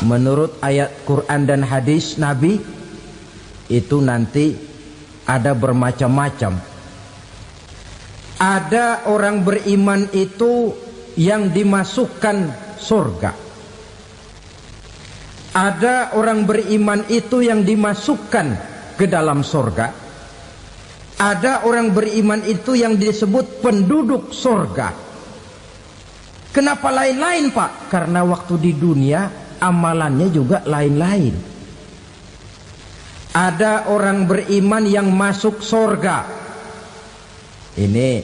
menurut ayat Quran dan hadis Nabi itu nanti ada bermacam-macam. Ada orang beriman itu yang dimasukkan surga. Ada orang beriman itu yang dimasukkan ke dalam surga. Ada orang beriman itu yang disebut penduduk surga. Kenapa lain-lain, Pak? Karena waktu di dunia amalannya juga lain-lain. Ada orang beriman yang masuk surga. Ini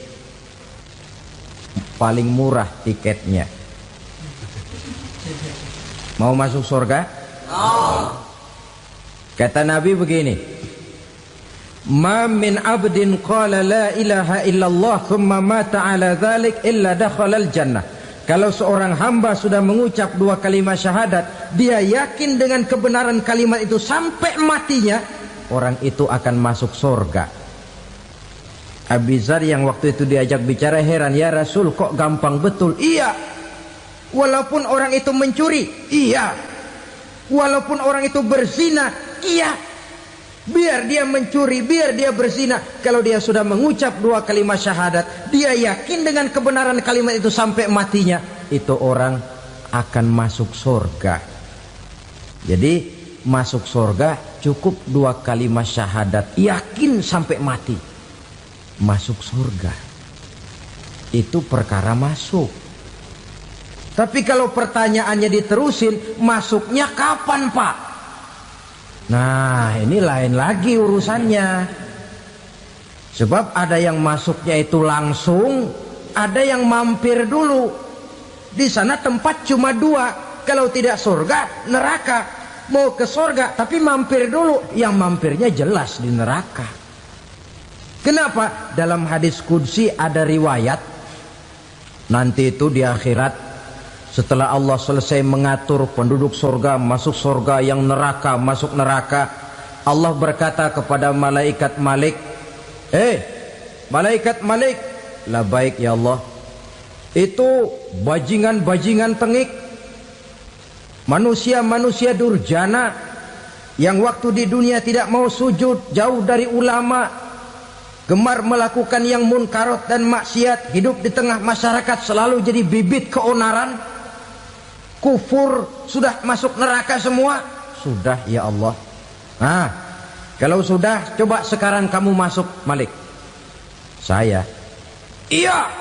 paling murah tiketnya. Mau masuk surga? Kata Nabi begini, ma min abdin qala la ilaha illallah thumma mata ala dhalik illa dakhalal jannah. Kalau seorang hamba sudah mengucap dua kalimat syahadat, dia yakin dengan kebenaran kalimat itu sampai matinya, orang itu akan masuk surga. Abi Dzar yang waktu itu diajak bicara heran, ya Rasul kok gampang betul? Iya, walaupun orang itu mencuri, iya, walaupun orang itu berzina, iya. Biar dia mencuri, biar dia berzina, kalau dia sudah mengucap dua kalimat syahadat, dia yakin dengan kebenaran kalimat itu sampai matinya, itu orang akan masuk surga. Jadi masuk surga cukup dua kalimat syahadat, yakin sampai mati, masuk surga. Itu perkara masuk. Tapi kalau pertanyaannya diterusin, masuknya kapan, Pak? Nah, ini lain lagi urusannya. Sebab ada yang masuknya itu langsung, ada yang mampir dulu. Di sana tempat cuma dua, kalau tidak surga, neraka. Mau ke surga tapi mampir dulu, yang mampirnya jelas di neraka. Kenapa? Dalam hadis qudsi ada riwayat, nanti itu di akhirat, setelah Allah selesai mengatur penduduk surga masuk surga, yang neraka masuk neraka, Allah berkata kepada malaikat Malik, malaikat Malik, labaik ya Allah, itu bajingan-bajingan tengik, manusia-manusia durjana yang waktu di dunia tidak mau sujud, jauh dari ulama, gemar melakukan yang munkarat dan maksiat, hidup di tengah masyarakat selalu jadi bibit keonaran, kufur, sudah masuk neraka semua. Sudah ya Allah. Nah, kalau sudah, coba sekarang kamu masuk, Malik. Saya, iya,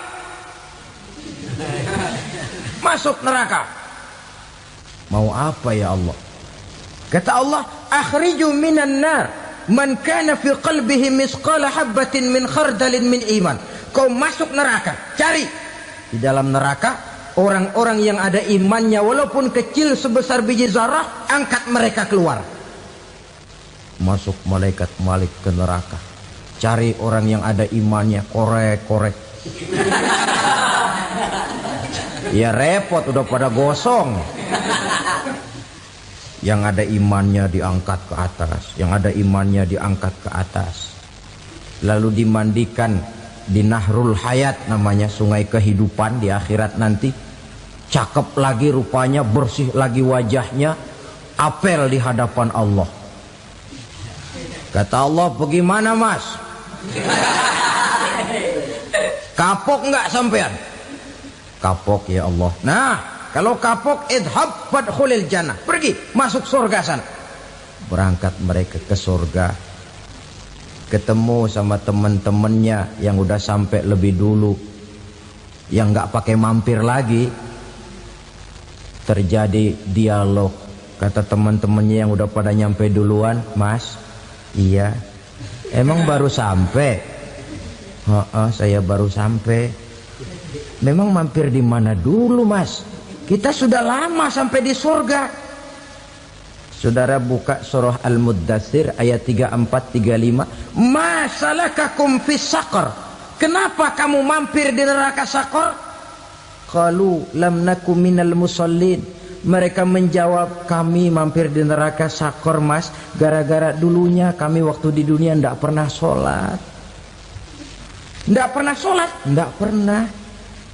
masuk neraka. Mau apa ya Allah? Kata Allah, akhriju minan nar man kana fi qalbihi misqala habatin min khardalin min iman. Kau masuk neraka, cari di dalam neraka orang-orang yang ada imannya walaupun kecil sebesar biji zarah, angkat mereka keluar. Masuk malaikat Malik ke neraka, cari orang yang ada imannya, korek-korek. Ya repot, udah pada gosong. Yang ada imannya diangkat ke atas, yang ada imannya diangkat ke atas, lalu dimandikan di Nahrul Hayat, namanya sungai kehidupan di akhirat nanti. Cakep lagi rupanya, bersih lagi wajahnya, apel di hadapan Allah. Kata Allah, bagaimana mas? Kapok nggak sampean? Kapok ya Allah. Nah, kalau kapok, idhab fadkhulil jannah, pergi masuk surga sana. Berangkat mereka ke surga, ketemu sama teman-temannya yang udah sampai lebih dulu, yang nggak pakai mampir lagi. Terjadi dialog. Kata teman-temannya yang udah pada nyampe duluan, mas, iya, emang baru sampai? Saya baru sampai. Memang mampir di mana dulu mas? Kita sudah lama sampai di surga. Saudara buka surah Al-Muddatsir ayat 34-35. Ma salakakum fis saqar? Kenapa kamu mampir di neraka Saqar? Qalu lam naku minal musallin. Mereka menjawab, kami mampir di neraka Saqar mas, gara-gara dulunya kami waktu di dunia ndak pernah sholat. Ndak pernah sholat? Ndak pernah.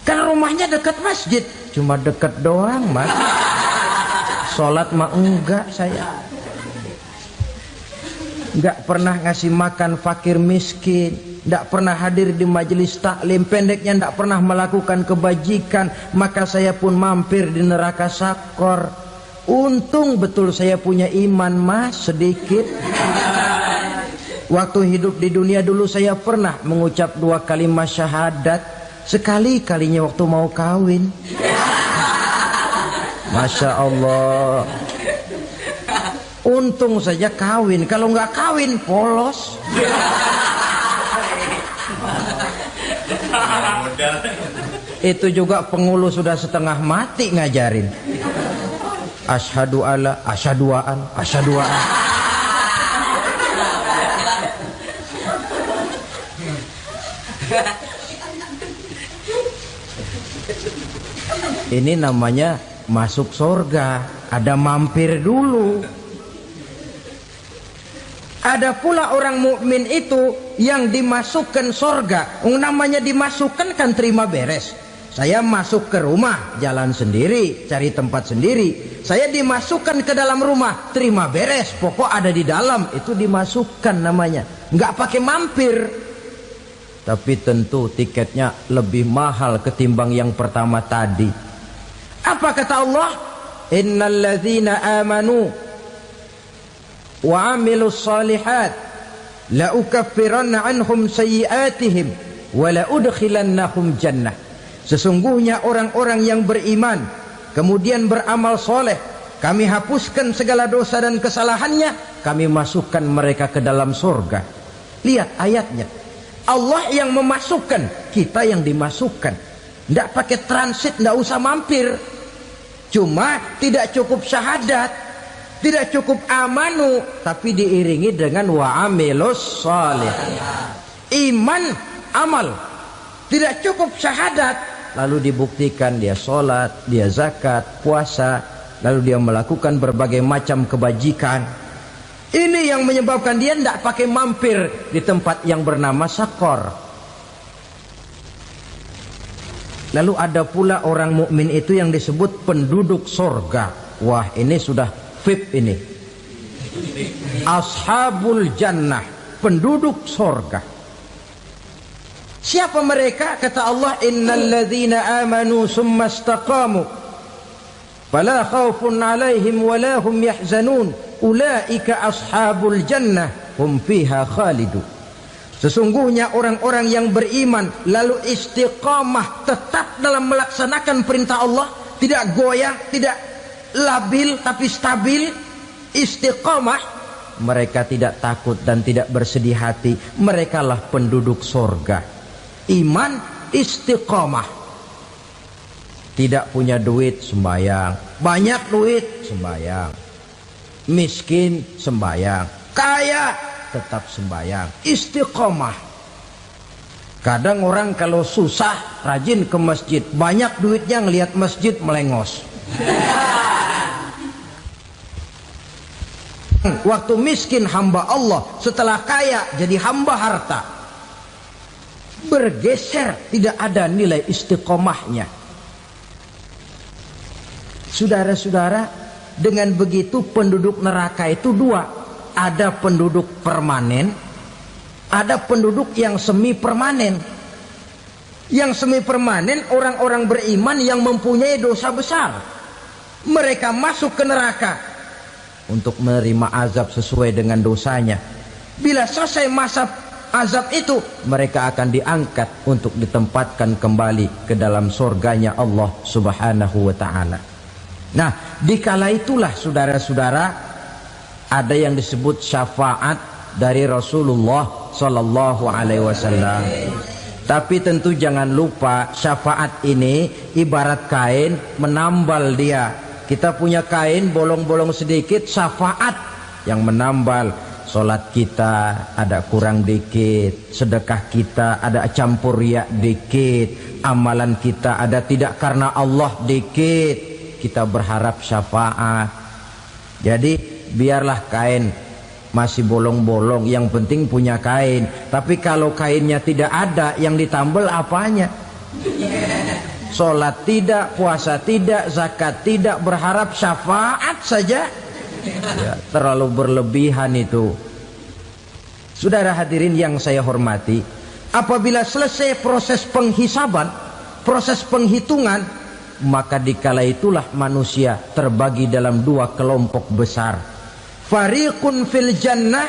Kan rumahnya dekat masjid, cuma dekat doang mas. Sholat mah enggak saya. Enggak pernah ngasih makan fakir miskin, enggak pernah hadir di majelis taklim, pendeknya enggak pernah melakukan kebajikan, maka saya pun mampir di neraka sakor. Untung betul saya punya iman mas sedikit. Waktu hidup di dunia dulu saya pernah mengucap 2 kalimat syahadat, sekali-kalinya waktu mau kawin. Masya Allah. Untung saja kawin, kalau nggak kawin polos. Itu juga pengulu sudah setengah mati ngajarin. Asyhadu alla, asyaduaan, asyaduaan. Ini namanya masuk surga, ada mampir dulu. Ada pula orang mukmin itu yang dimasukkan surga. Namanya dimasukkan kan terima beres. Saya masuk ke rumah, jalan sendiri, cari tempat sendiri. Saya dimasukkan ke dalam rumah, terima beres, pokok ada di dalam, itu dimasukkan namanya. Nggak pakai mampir. Tapi tentu tiketnya lebih mahal ketimbang yang pertama tadi. Apa kata Allah? Innal ladzina amanu wa amilus salihat la ukaffiranna anhum sayyi'atihim wa la udkhilannahum jannah. Sesungguhnya orang-orang yang beriman kemudian beramal soleh, kami hapuskan segala dosa dan kesalahannya, kami masukkan mereka ke dalam surga. Lihat ayatnya, Allah yang memasukkan, kita yang dimasukkan. Tidak pakai transit, tidak usah mampir. Cuma tidak cukup syahadat, tidak cukup amanu, tapi diiringi dengan wa'amilus salih. Iman, amal. Tidak cukup syahadat, lalu dibuktikan dia sholat, dia zakat, puasa, lalu dia melakukan berbagai macam kebajikan. Ini yang menyebabkan dia tidak pakai mampir di tempat yang bernama sakor. Lalu ada pula orang mukmin itu yang disebut penduduk sorga. Wah, ini sudah VIP ini. Ashabul jannah, penduduk sorga. Siapa mereka? Kata Allah, innal ladzina amanu summa istaqamu fala khaufun alaihim wala hum yahzanun ulaika ashabul jannah hum fiha khalidun. Sesungguhnya orang-orang yang beriman lalu istiqamah, tetap dalam melaksanakan perintah Allah, tidak goyah, tidak labil tapi stabil, istiqamah, mereka tidak takut dan tidak bersedih hati. Merekalah penduduk surga. Iman, istiqamah. Tidak punya duit, sembahyang. Banyak duit, sembahyang. Miskin, sembahyang. Kaya, tetap sembahyang. Istiqamah. Kadang orang kalau susah rajin ke masjid, banyak duitnya ngelihat masjid melengos. Waktu miskin hamba Allah, setelah kaya jadi hamba harta. Bergeser, tidak ada nilai istiqomahnya. Saudara-saudara, dengan begitu penduduk neraka itu dua. Ada penduduk permanen, ada penduduk yang semi permanen. Yang semi permanen orang-orang beriman yang mempunyai dosa besar. Mereka masuk ke neraka untuk menerima azab sesuai dengan dosanya. Bila selesai masa azab itu, mereka akan diangkat untuk ditempatkan kembali ke dalam surganya Allah Subhanahu wa ta'ala. Nah, dikala itulah saudara-saudara, ada yang disebut syafaat dari Rasulullah Sallallahu Alaihi Wasallam. Tapi tentu jangan lupa, syafaat ini ibarat kain menambal dia. Kita punya kain bolong-bolong sedikit, syafaat yang menambal. Sholat kita ada kurang dikit, sedekah kita ada campur riak dikit, amalan kita ada tidak karena Allah dikit, kita berharap syafaat. Jadi biarlah kain masih bolong-bolong, yang penting punya kain. Tapi kalau kainnya tidak ada, yang ditambal apanya? Sholat tidak, puasa tidak, zakat tidak, berharap syafaat saja. Ya, terlalu berlebihan itu. Saudara hadirin yang saya hormati, apabila selesai proses penghisaban, proses penghitungan, maka dikala itulah manusia terbagi dalam dua kelompok besar. Fariqun fil jannah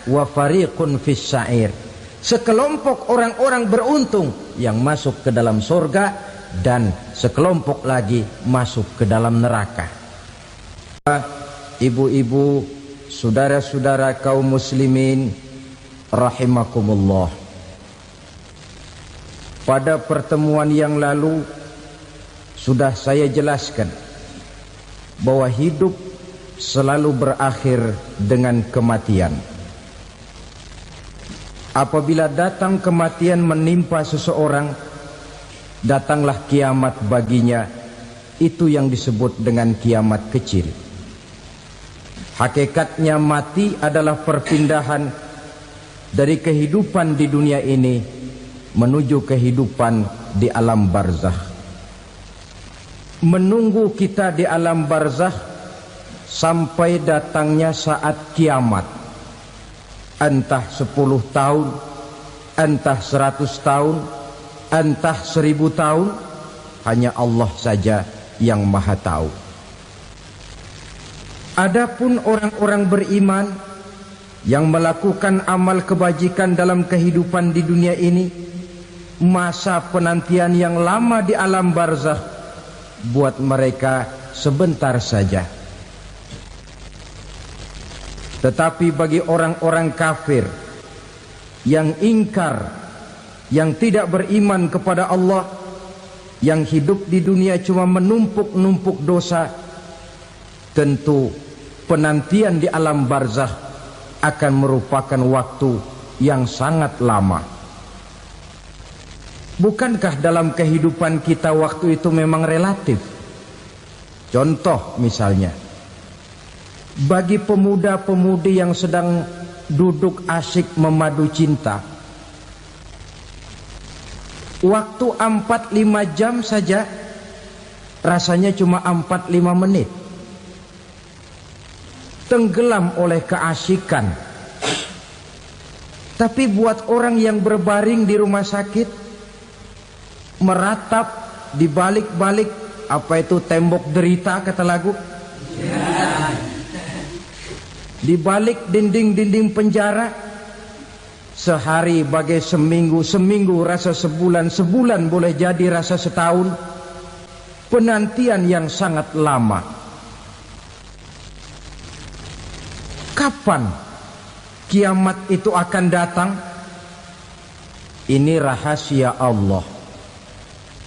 wa fariqun fis sa'ir. Sekelompok orang-orang beruntung yang masuk ke dalam surga, dan sekelompok lagi masuk ke dalam neraka. Ibu-ibu, saudara-saudara kaum muslimin rahimakumullah. Pada pertemuan yang lalu sudah saya jelaskan bahwa hidup selalu berakhir dengan kematian. Apabila datang kematian menimpa seseorang, datanglah kiamat baginya. Itu yang disebut dengan kiamat kecil. Hakikatnya mati adalah perpindahan dari kehidupan di dunia ini menuju kehidupan di alam barzakh. Menunggu kita di alam barzakh sampai datangnya saat kiamat. Entah 10 tahun, entah 100 tahun, entah 1000 tahun, hanya Allah saja yang maha tahu. Adapun orang-orang beriman yang melakukan amal kebajikan dalam kehidupan di dunia ini, masa penantian yang lama di alam barzakh buat mereka sebentar saja. Tetapi bagi orang-orang kafir yang ingkar, yang tidak beriman kepada Allah, yang hidup di dunia cuma menumpuk-numpuk dosa, tentu penantian di alam barzakh akan merupakan waktu yang sangat lama. Bukankah dalam kehidupan kita waktu itu memang relatif? Contoh misalnya, bagi pemuda-pemudi yang sedang duduk asyik memadu cinta, waktu 4-5 jam saja rasanya cuma 4-5 menit. Tenggelam oleh keasikan. Tapi buat orang yang berbaring di rumah sakit, meratap di balik-balik apa itu tembok derita kata lagu, di balik dinding-dinding penjara, sehari bagai seminggu, seminggu rasa sebulan, sebulan boleh jadi rasa setahun. Penantian yang sangat lama. Kapan kiamat itu akan datang? Ini rahasia Allah.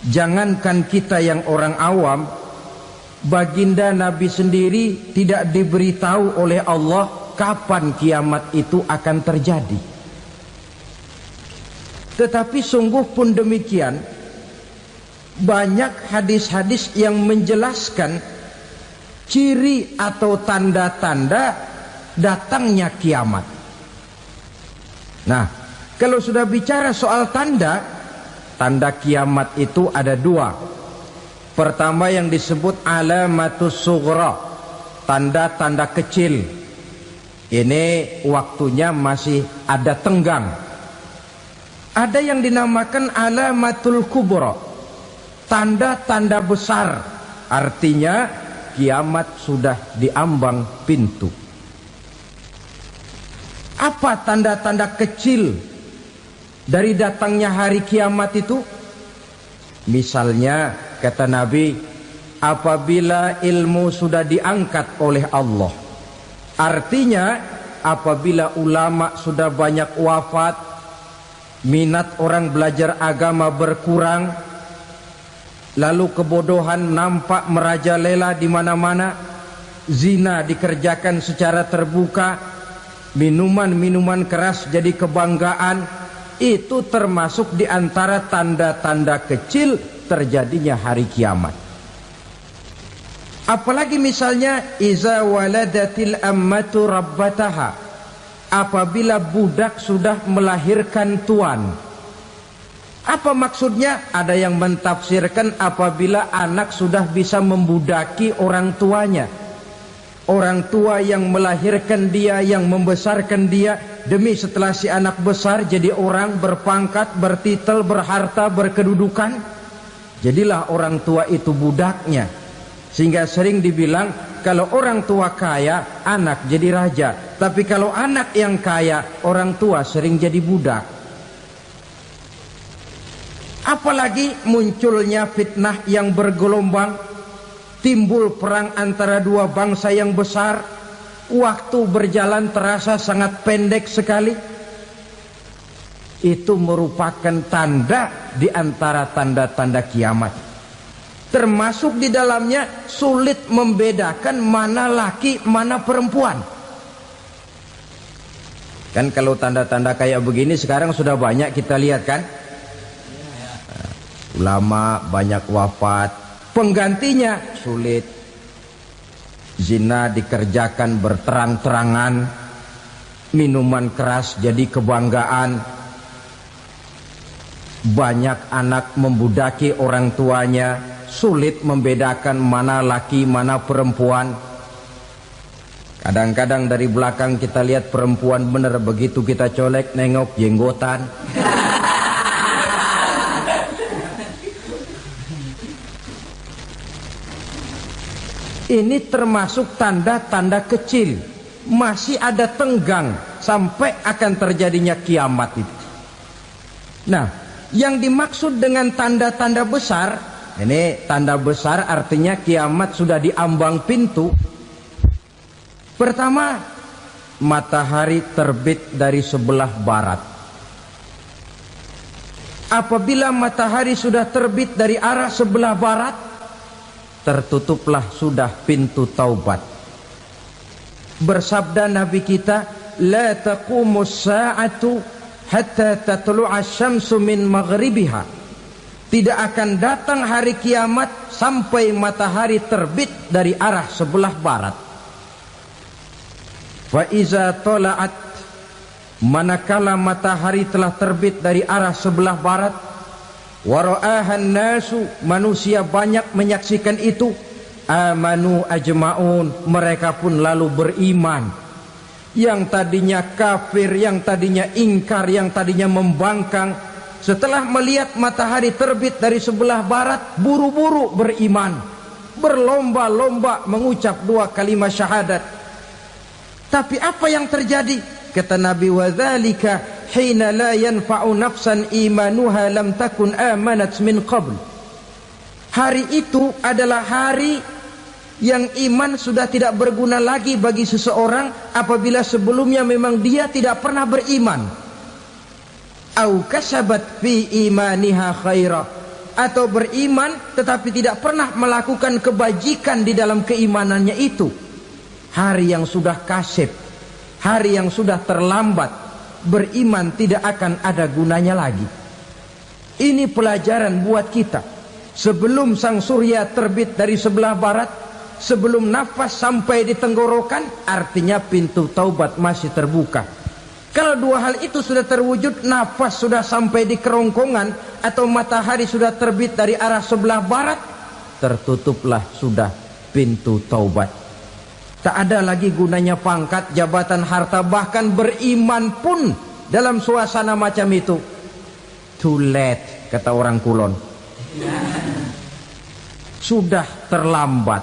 Jangankan kita yang orang awam, baginda Nabi sendiri tidak diberitahu oleh Allah kapan kiamat itu akan terjadi. Tetapi sungguh pun demikian, banyak hadis-hadis yang menjelaskan ciri atau tanda-tanda datangnya kiamat. Nah, kalau sudah bicara soal tanda kiamat itu ada dua. Pertama yang disebut alamatus sughra, tanda-tanda kecil. Ini waktunya masih ada tenggang. Ada yang dinamakan alamatul kubra, tanda-tanda besar. Artinya kiamat sudah diambang pintu. Apa tanda-tanda kecil dari datangnya hari kiamat itu? Misalnya kata Nabi, apabila ilmu sudah diangkat oleh Allah. Artinya apabila ulama sudah banyak wafat, minat orang belajar agama berkurang, lalu kebodohan nampak merajalela di mana-mana, zina dikerjakan secara terbuka, minuman-minuman keras jadi kebanggaan, itu termasuk di antara tanda-tanda kecil terjadinya hari kiamat. Apalagi misalnya iza waladatil ammatu rabbataha, apabila budak sudah melahirkan tuan. Apa maksudnya? Ada yang mentafsirkan apabila anak sudah bisa membudaki orang tuanya. Orang tua yang melahirkan dia, yang membesarkan dia, demi setelah si anak besar jadi orang berpangkat, bertitel, berharta, berkedudukan, jadilah orang tua itu budaknya. Sehingga sering dibilang kalau orang tua kaya, anak jadi raja. Tapi kalau anak yang kaya, orang tua sering jadi budak. Apalagi munculnya fitnah yang bergelombang, timbul perang antara dua bangsa yang besar, waktu berjalan terasa sangat pendek sekali. Itu merupakan tanda di antara tanda-tanda kiamat. Termasuk di dalamnya sulit membedakan mana laki, mana perempuan. Kan kalau tanda-tanda kayak begini sekarang sudah banyak kita lihat kan. Ulama banyak wafat, penggantinya sulit. Zina dikerjakan berterang-terangan, minuman keras jadi kebanggaan, banyak anak membudaki orang tuanya, sulit membedakan mana laki mana perempuan. Kadang-kadang dari belakang kita lihat perempuan bener, begitu kita colek nengok jenggotan. Ini termasuk tanda-tanda kecil, masih ada tenggang sampai akan terjadinya kiamat itu. Nah, yang dimaksud dengan tanda-tanda besar, ini tanda besar artinya kiamat sudah di ambang pintu. Pertama, matahari terbit dari sebelah barat. Apabila matahari sudah terbit dari arah sebelah barat, tertutuplah sudah pintu taubat. Bersabda Nabi kita, la taqumus sa'atu hatta tatlu'a syamsu min maghribiha. Tidak akan datang hari kiamat sampai matahari terbit dari arah sebelah barat. Fa iza tala'at, manakala matahari telah terbit dari arah sebelah barat, wara'ahan nasu, manusia banyak menyaksikan itu, amanu ajma'un, mereka pun lalu beriman. Yang tadinya kafir, yang tadinya ingkar, yang tadinya membangkang, setelah melihat matahari terbit dari sebelah barat, buru-buru beriman, berlomba-lomba mengucap dua kalimat syahadat. Tapi apa yang terjadi? Kata Nabi, wadzalika hina la yanfa'u nafsan imanuha lam takun amanat min qabl. Hari itu adalah hari yang iman sudah tidak berguna lagi bagi seseorang apabila sebelumnya memang dia tidak pernah beriman. Au kasabat fi imaniha khaira, atau beriman tetapi tidak pernah melakukan kebajikan di dalam keimanannya itu. Hari yang sudah kasib, hari yang sudah terlambat, beriman tidak akan ada gunanya lagi. Ini pelajaran buat kita. Sebelum sang surya terbit dari sebelah barat, sebelum nafas sampai di tenggorokan, artinya pintu taubat masih terbuka. Kalau dua hal itu sudah terwujud, nafas sudah sampai di kerongkongan atau matahari sudah terbit dari arah sebelah barat, tertutuplah sudah pintu taubat. Tak ada lagi gunanya pangkat, jabatan, harta, bahkan beriman pun dalam suasana macam itu. Too late, kata orang Kulon. Sudah terlambat.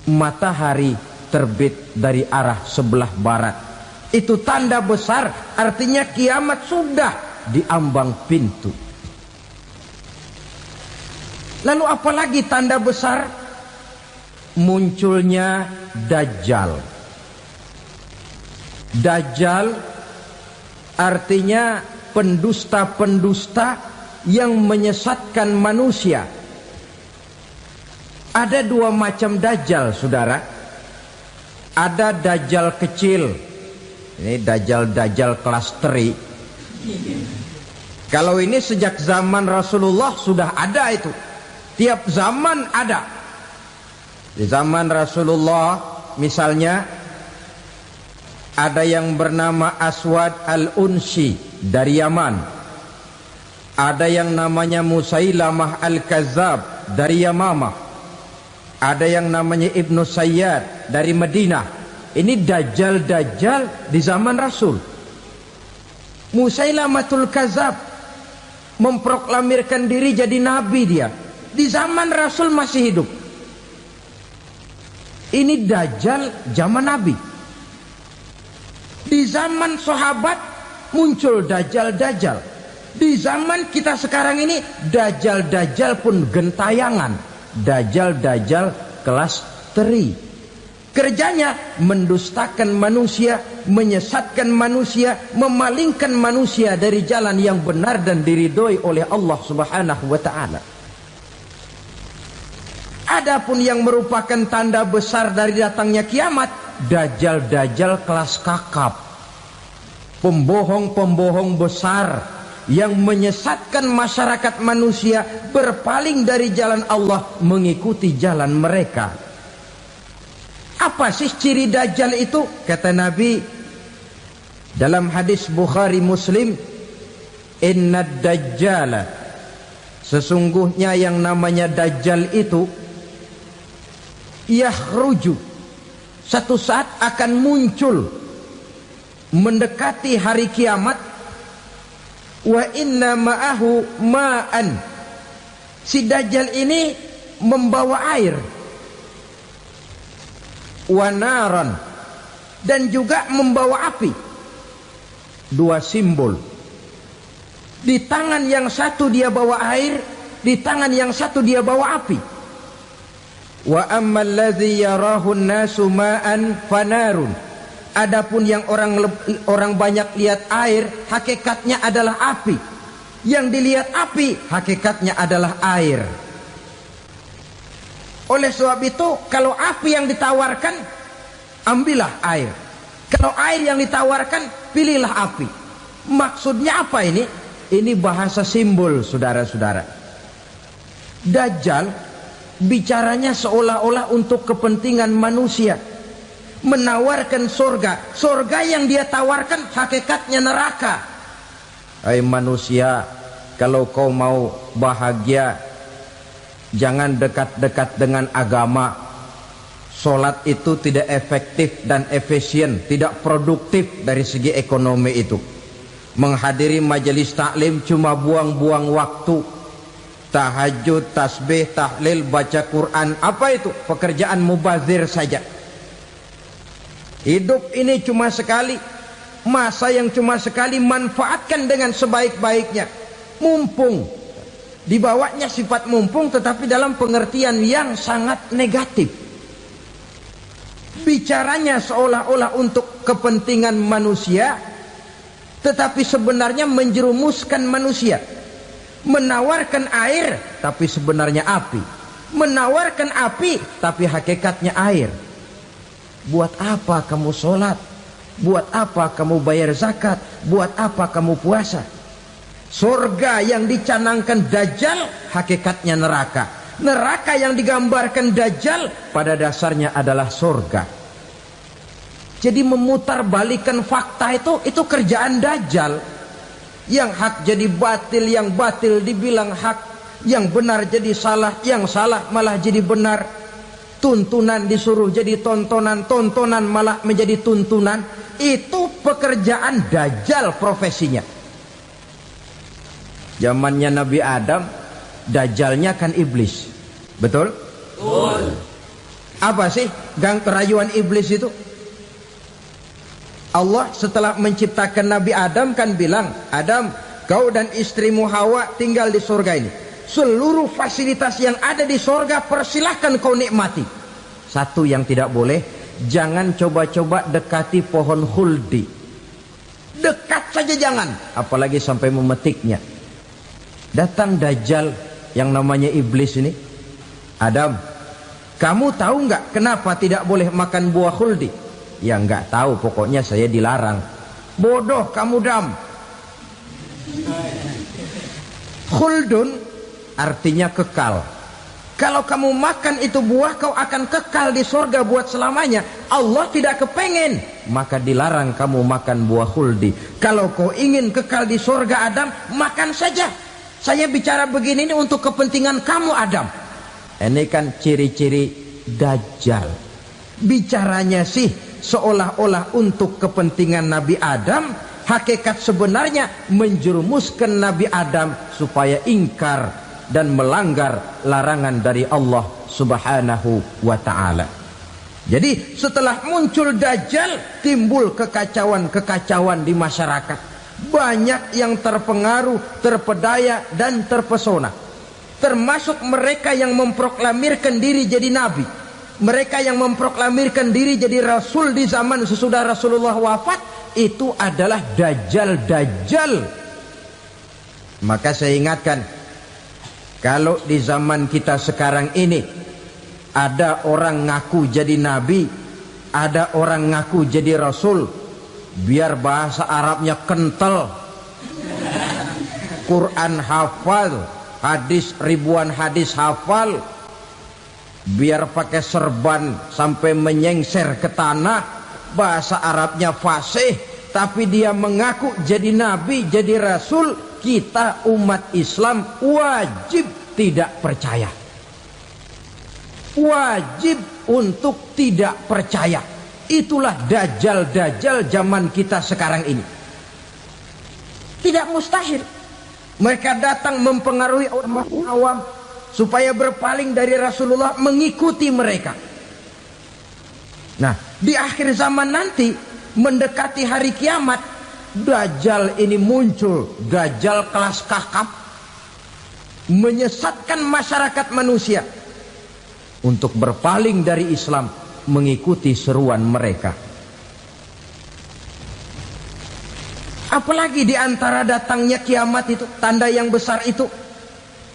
Matahari terbit dari arah sebelah barat. Itu tanda besar, artinya kiamat sudah di ambang pintu. Lalu apalagi tanda besar? Munculnya Dajjal. Dajjal artinya pendusta-pendusta yang menyesatkan manusia. Ada dua macam Dajjal, saudara. Ada Dajjal kecil. Ini Dajjal kelas teri. Kalau ini sejak zaman Rasulullah sudah ada itu. Tiap zaman ada. Di zaman Rasulullah misalnya ada yang bernama Aswad al-Unsi dari Yaman. Ada yang namanya Musailamah Al-Kazzab dari Yamamah. Ada yang namanya Ibnu Sayyad dari Madinah. Ini dajjal-dajjal di zaman Rasul. Musailamatul Kazzab memproklamirkan diri jadi nabi dia. Di zaman Rasul masih hidup. Ini dajjal zaman Nabi. Di zaman sahabat muncul dajjal-dajjal. Di zaman kita sekarang ini dajjal-dajjal pun gentayangan. Dajjal-dajjal kelas teri. Kerjanya mendustakan manusia, menyesatkan manusia, memalingkan manusia dari jalan yang benar dan diridhoi oleh Allah Subhanahu wa taala. Adapun yang merupakan tanda besar dari datangnya kiamat, dajjal-dajjal kelas kakap. Pembohong-pembohong besar yang menyesatkan masyarakat manusia berpaling dari jalan Allah mengikuti jalan mereka. Apa sih ciri dajjal itu? Kata Nabi dalam hadis Bukhari Muslim, "Inna dajjala", sesungguhnya yang namanya dajjal itu yakhruju, satu saat akan muncul mendekati hari kiamat. Wa inna ma'ahu ma'an, si dajjal ini membawa air. Wa naran, dan juga membawa api. Dua simbol. Di tangan yang satu dia bawa air, di tangan yang satu dia bawa api. Wa ammal ladzi yarahu an-nasu ma'an fanarun, adapun yang orang banyak lihat air, hakikatnya adalah api. Yang dilihat api, hakikatnya adalah air. Oleh sebab itu, kalau api yang ditawarkan, ambillah air. Kalau air yang ditawarkan, pilihlah api. Maksudnya apa ini? Ini bahasa simbol, saudara-saudara. Dajjal bicaranya seolah-olah untuk kepentingan manusia, menawarkan surga. Surga yang dia tawarkan hakikatnya neraka. Hai manusia, kalau kau mau bahagia, jangan dekat-dekat dengan agama. Solat itu tidak efektif dan efisien, tidak produktif dari segi ekonomi itu. Menghadiri majelis taklim cuma buang-buang waktu. Tahajud, tasbih, tahlil, baca Quran, apa itu? Pekerjaan mubazir saja. Hidup ini cuma sekali, masa yang cuma sekali, manfaatkan dengan sebaik-baiknya. Mumpung, dibawanya sifat mumpung tetapi dalam pengertian yang sangat negatif. Bicaranya seolah-olah untuk kepentingan manusia, tetapi sebenarnya menjerumuskan manusia. Menawarkan air tapi sebenarnya api, menawarkan api tapi hakikatnya air. Buat apa kamu sholat? Buat apa kamu bayar zakat? Buat apa kamu puasa? Surga yang dicanangkan dajjal hakikatnya neraka. Neraka yang digambarkan dajjal pada dasarnya adalah surga. Jadi memutarbalikan fakta itu kerjaan dajjal. Yang hak jadi batil, yang batil dibilang hak, yang benar jadi salah, yang salah malah jadi benar. Tuntunan disuruh jadi tontonan, tontonan malah menjadi tuntunan. Itu pekerjaan dajjal profesinya. Zamannya Nabi Adam, dajjalnya kan iblis. Betul? Betul. Apa sih gang kerayuan iblis itu? Allah setelah menciptakan Nabi Adam kan bilang, Adam, kau dan istrimu Hawa tinggal di surga ini. Seluruh fasilitas yang ada di surga persilahkan kau nikmati. Satu yang tidak boleh, jangan coba-coba dekati pohon khuldi. Dekat saja jangan, apalagi sampai memetiknya. Datang dajjal yang namanya iblis ini. Adam, kamu tahu nggak kenapa tidak boleh makan buah khuldi? Ya nggak tahu, pokoknya saya dilarang. Bodoh kamu Dam. Khuldun artinya kekal. Kalau kamu makan itu buah, kau akan kekal di surga buat selamanya. Allah tidak kepengen, maka dilarang kamu makan buah khuldi. Kalau kau ingin kekal di surga Adam, makan saja. Saya bicara begini ini untuk kepentingan kamu Adam. Ini kan ciri-ciri Dajjal. Bicaranya sih seolah-olah untuk kepentingan Nabi Adam, hakikat sebenarnya menjerumuskan Nabi Adam supaya ingkar dan melanggar larangan dari Allah Subhanahu wa ta'ala. Jadi setelah muncul Dajjal, timbul kekacauan-kekacauan di masyarakat. Banyak yang terpengaruh, terpedaya dan terpesona. Termasuk mereka yang memproklamirkan diri jadi nabi, mereka yang memproklamirkan diri jadi rasul di zaman sesudah Rasulullah wafat. Itu adalah Dajjal. Maka saya ingatkan, kalau di zaman kita sekarang ini ada orang ngaku jadi nabi, ada orang ngaku jadi rasul, biar bahasa Arabnya kental, Quran hafal, hadis ribuan hadis hafal, biar pakai serban sampai menyengser ke tanah, bahasa Arabnya fasih, tapi dia mengaku jadi nabi, jadi rasul, kita umat Islam wajib tidak percaya. Wajib untuk tidak percaya. Itulah Dajjal zaman kita sekarang ini. Tidak mustahil mereka datang mempengaruhi orang awam supaya berpaling dari Rasulullah, mengikuti mereka. Nah, di akhir zaman nanti, mendekati hari kiamat, Dajjal ini muncul. Dajjal kelas kakap, menyesatkan masyarakat manusia untuk berpaling dari Islam, mengikuti seruan mereka. Apalagi di antara datangnya kiamat itu, tanda yang besar itu,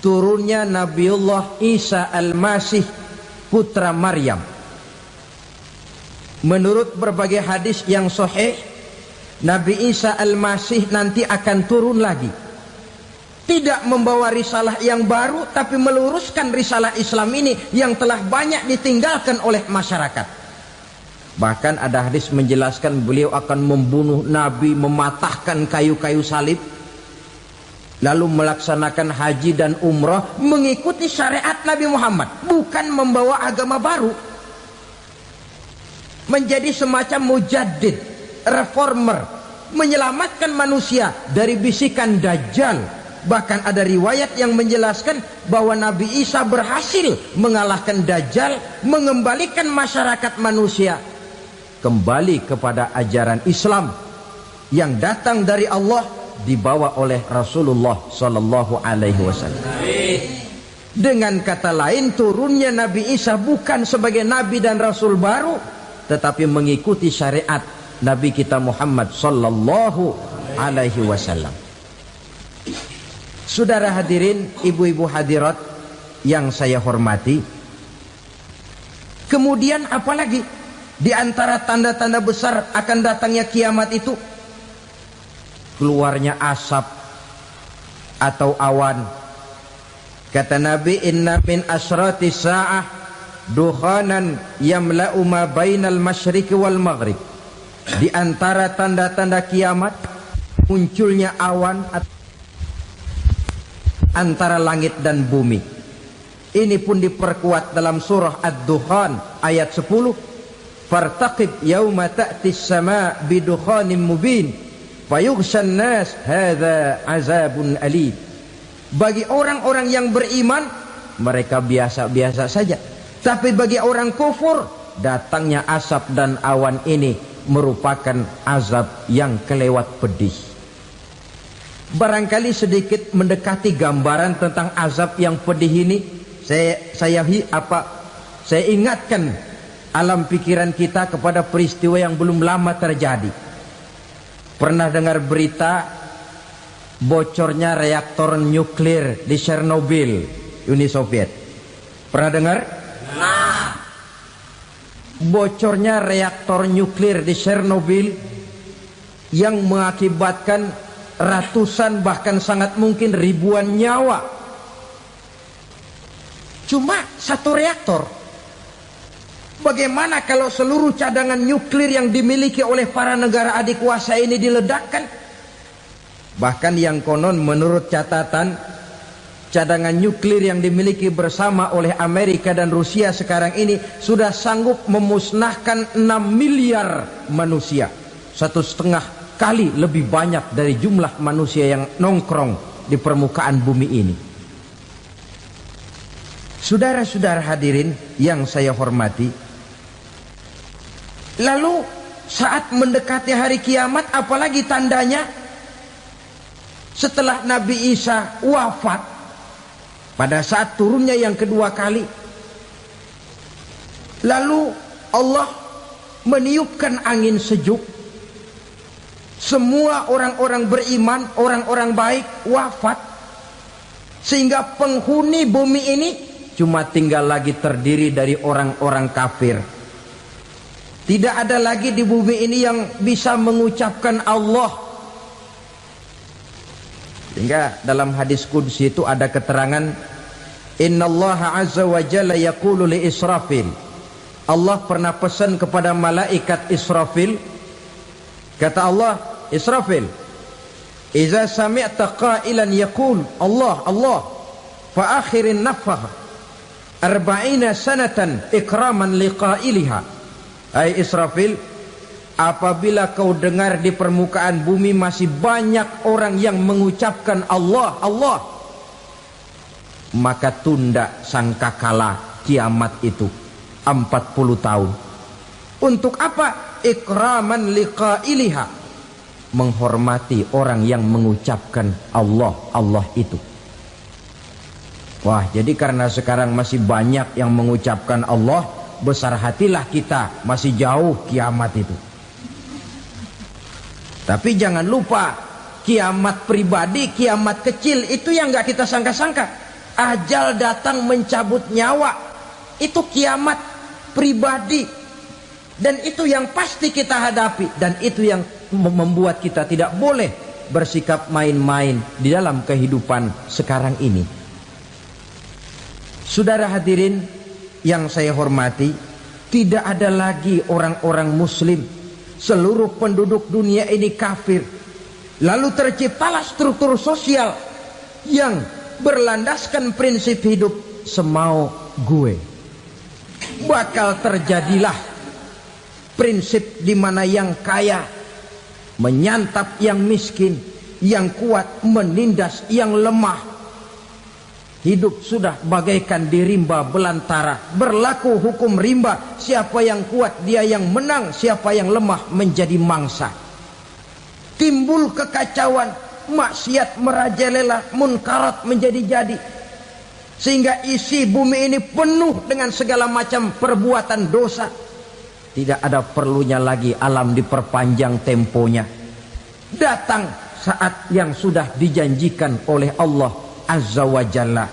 turunnya Nabiullah Isa Al-Masih, putra Maryam. Menurut berbagai hadis yang sahih, Nabi Isa Al-Masih nanti akan turun lagi. Tidak membawa risalah yang baru, tapi meluruskan risalah Islam ini yang telah banyak ditinggalkan oleh masyarakat. Bahkan ada hadis menjelaskan beliau akan membunuh Nabi, mematahkan kayu-kayu salib, lalu melaksanakan haji dan umrah mengikuti syariat Nabi Muhammad, bukan membawa agama baru. Menjadi semacam mujaddid, reformer, menyelamatkan manusia dari bisikan Dajjal. Bahkan ada riwayat yang menjelaskan bahwa Nabi Isa berhasil mengalahkan Dajjal, mengembalikan masyarakat manusia kembali kepada ajaran Islam yang datang dari Allah, dibawa oleh Rasulullah Sallallahu Alaihi Wasallam. Dengan kata lain, turunnya Nabi Isa bukan sebagai Nabi dan Rasul baru, tetapi mengikuti syariat Nabi kita Muhammad Sallallahu Alaihi Wasallam. Saudara hadirin, ibu-ibu hadirat yang saya hormati, kemudian apalagi di antara tanda-tanda besar akan datangnya kiamat itu? Keluarnya asap atau awan. Kata Nabi, inna min asrati sa'ah dukhanan yamla'u ma bainal masyriqi wal maghrib. Di antara tanda-tanda kiamat, munculnya awan antara langit dan bumi. Ini pun diperkuat dalam surah Ad-Dukhan ayat 10. Fartaqib yauma ta'tis sama' bidukhanin mubin fayughshan nas hadza azabun alim. Bagi orang-orang yang beriman, mereka biasa-biasa saja. Tapi bagi orang kufur, datangnya asap dan awan ini merupakan azab yang kelewat pedih. Barangkali sedikit mendekati gambaran tentang azab yang pedih ini, saya ingatkan alam pikiran kita kepada peristiwa yang belum lama terjadi. Pernah dengar berita bocornya reaktor nuklir di Chernobyl, Uni Soviet? Pernah dengar? Nah, bocornya reaktor nuklir di Chernobyl yang mengakibatkan ratusan bahkan sangat mungkin ribuan nyawa. Cuma satu reaktor. Bagaimana kalau seluruh cadangan nuklir yang dimiliki oleh para negara adik kuasa ini diledakkan? Bahkan yang konon menurut catatan cadangan nuklir yang dimiliki bersama oleh Amerika dan Rusia sekarang ini sudah sanggup memusnahkan 6 miliar manusia, 1,5 kali lebih banyak dari jumlah manusia yang nongkrong di permukaan bumi ini. Saudara-saudara hadirin yang saya hormati, lalu saat mendekati hari kiamat, apalagi tandanya? Setelah Nabi Isa wafat, pada saat turunnya yang kedua kali, lalu Allah meniupkan angin sejuk. Semua orang-orang beriman, orang-orang baik wafat, sehingga penghuni bumi ini cuma tinggal lagi terdiri dari orang-orang kafir. Tidak ada lagi di bumi ini yang bisa mengucapkan Allah. Sehingga dalam hadis qudsi itu ada keterangan, Innallaha azza wa jalla yaqulu li Israfil. Allah pernah pesan kepada malaikat Israfil. Kata Allah, Israfil, Iza sami'ta qailan yaqul Allah Allah fa akhirin nafakh 40 sanatan ikraman liqailiha. Hai Israfil, apabila kau dengar di permukaan bumi masih banyak orang yang mengucapkan Allah Allah, maka tunda sangkakala kiamat itu 40 tahun. Untuk apa? Ikraman liqailiha, menghormati orang yang mengucapkan Allah Allah itu. Wah, jadi karena sekarang masih banyak yang mengucapkan Allah, besar hatilah kita, masih jauh kiamat itu. Tapi jangan lupa, kiamat pribadi, kiamat kecil itu yang gak kita sangka-sangka. Ajal datang mencabut nyawa, itu kiamat pribadi, dan itu yang pasti kita hadapi, dan itu yang membuat kita tidak boleh bersikap main-main di dalam kehidupan sekarang ini. Saudara hadirin yang saya hormati, tidak ada lagi orang-orang muslim. Seluruh penduduk dunia ini kafir. Lalu terciptalah struktur sosial yang berlandaskan prinsip hidup semau gue. Bakal terjadilah prinsip di mana yang kaya menyantap yang miskin, yang kuat menindas yang lemah. Hidup sudah bagaikan di rimba belantara, berlaku hukum rimba. Siapa yang kuat dia yang menang, siapa yang lemah menjadi mangsa. Timbul kekacauan, maksiat merajalela, munkarat menjadi-jadi, sehingga isi bumi ini penuh dengan segala macam perbuatan dosa. Tidak ada perlunya lagi alam diperpanjang temponya. Datang saat yang sudah dijanjikan oleh Allah Azza wa Jalla,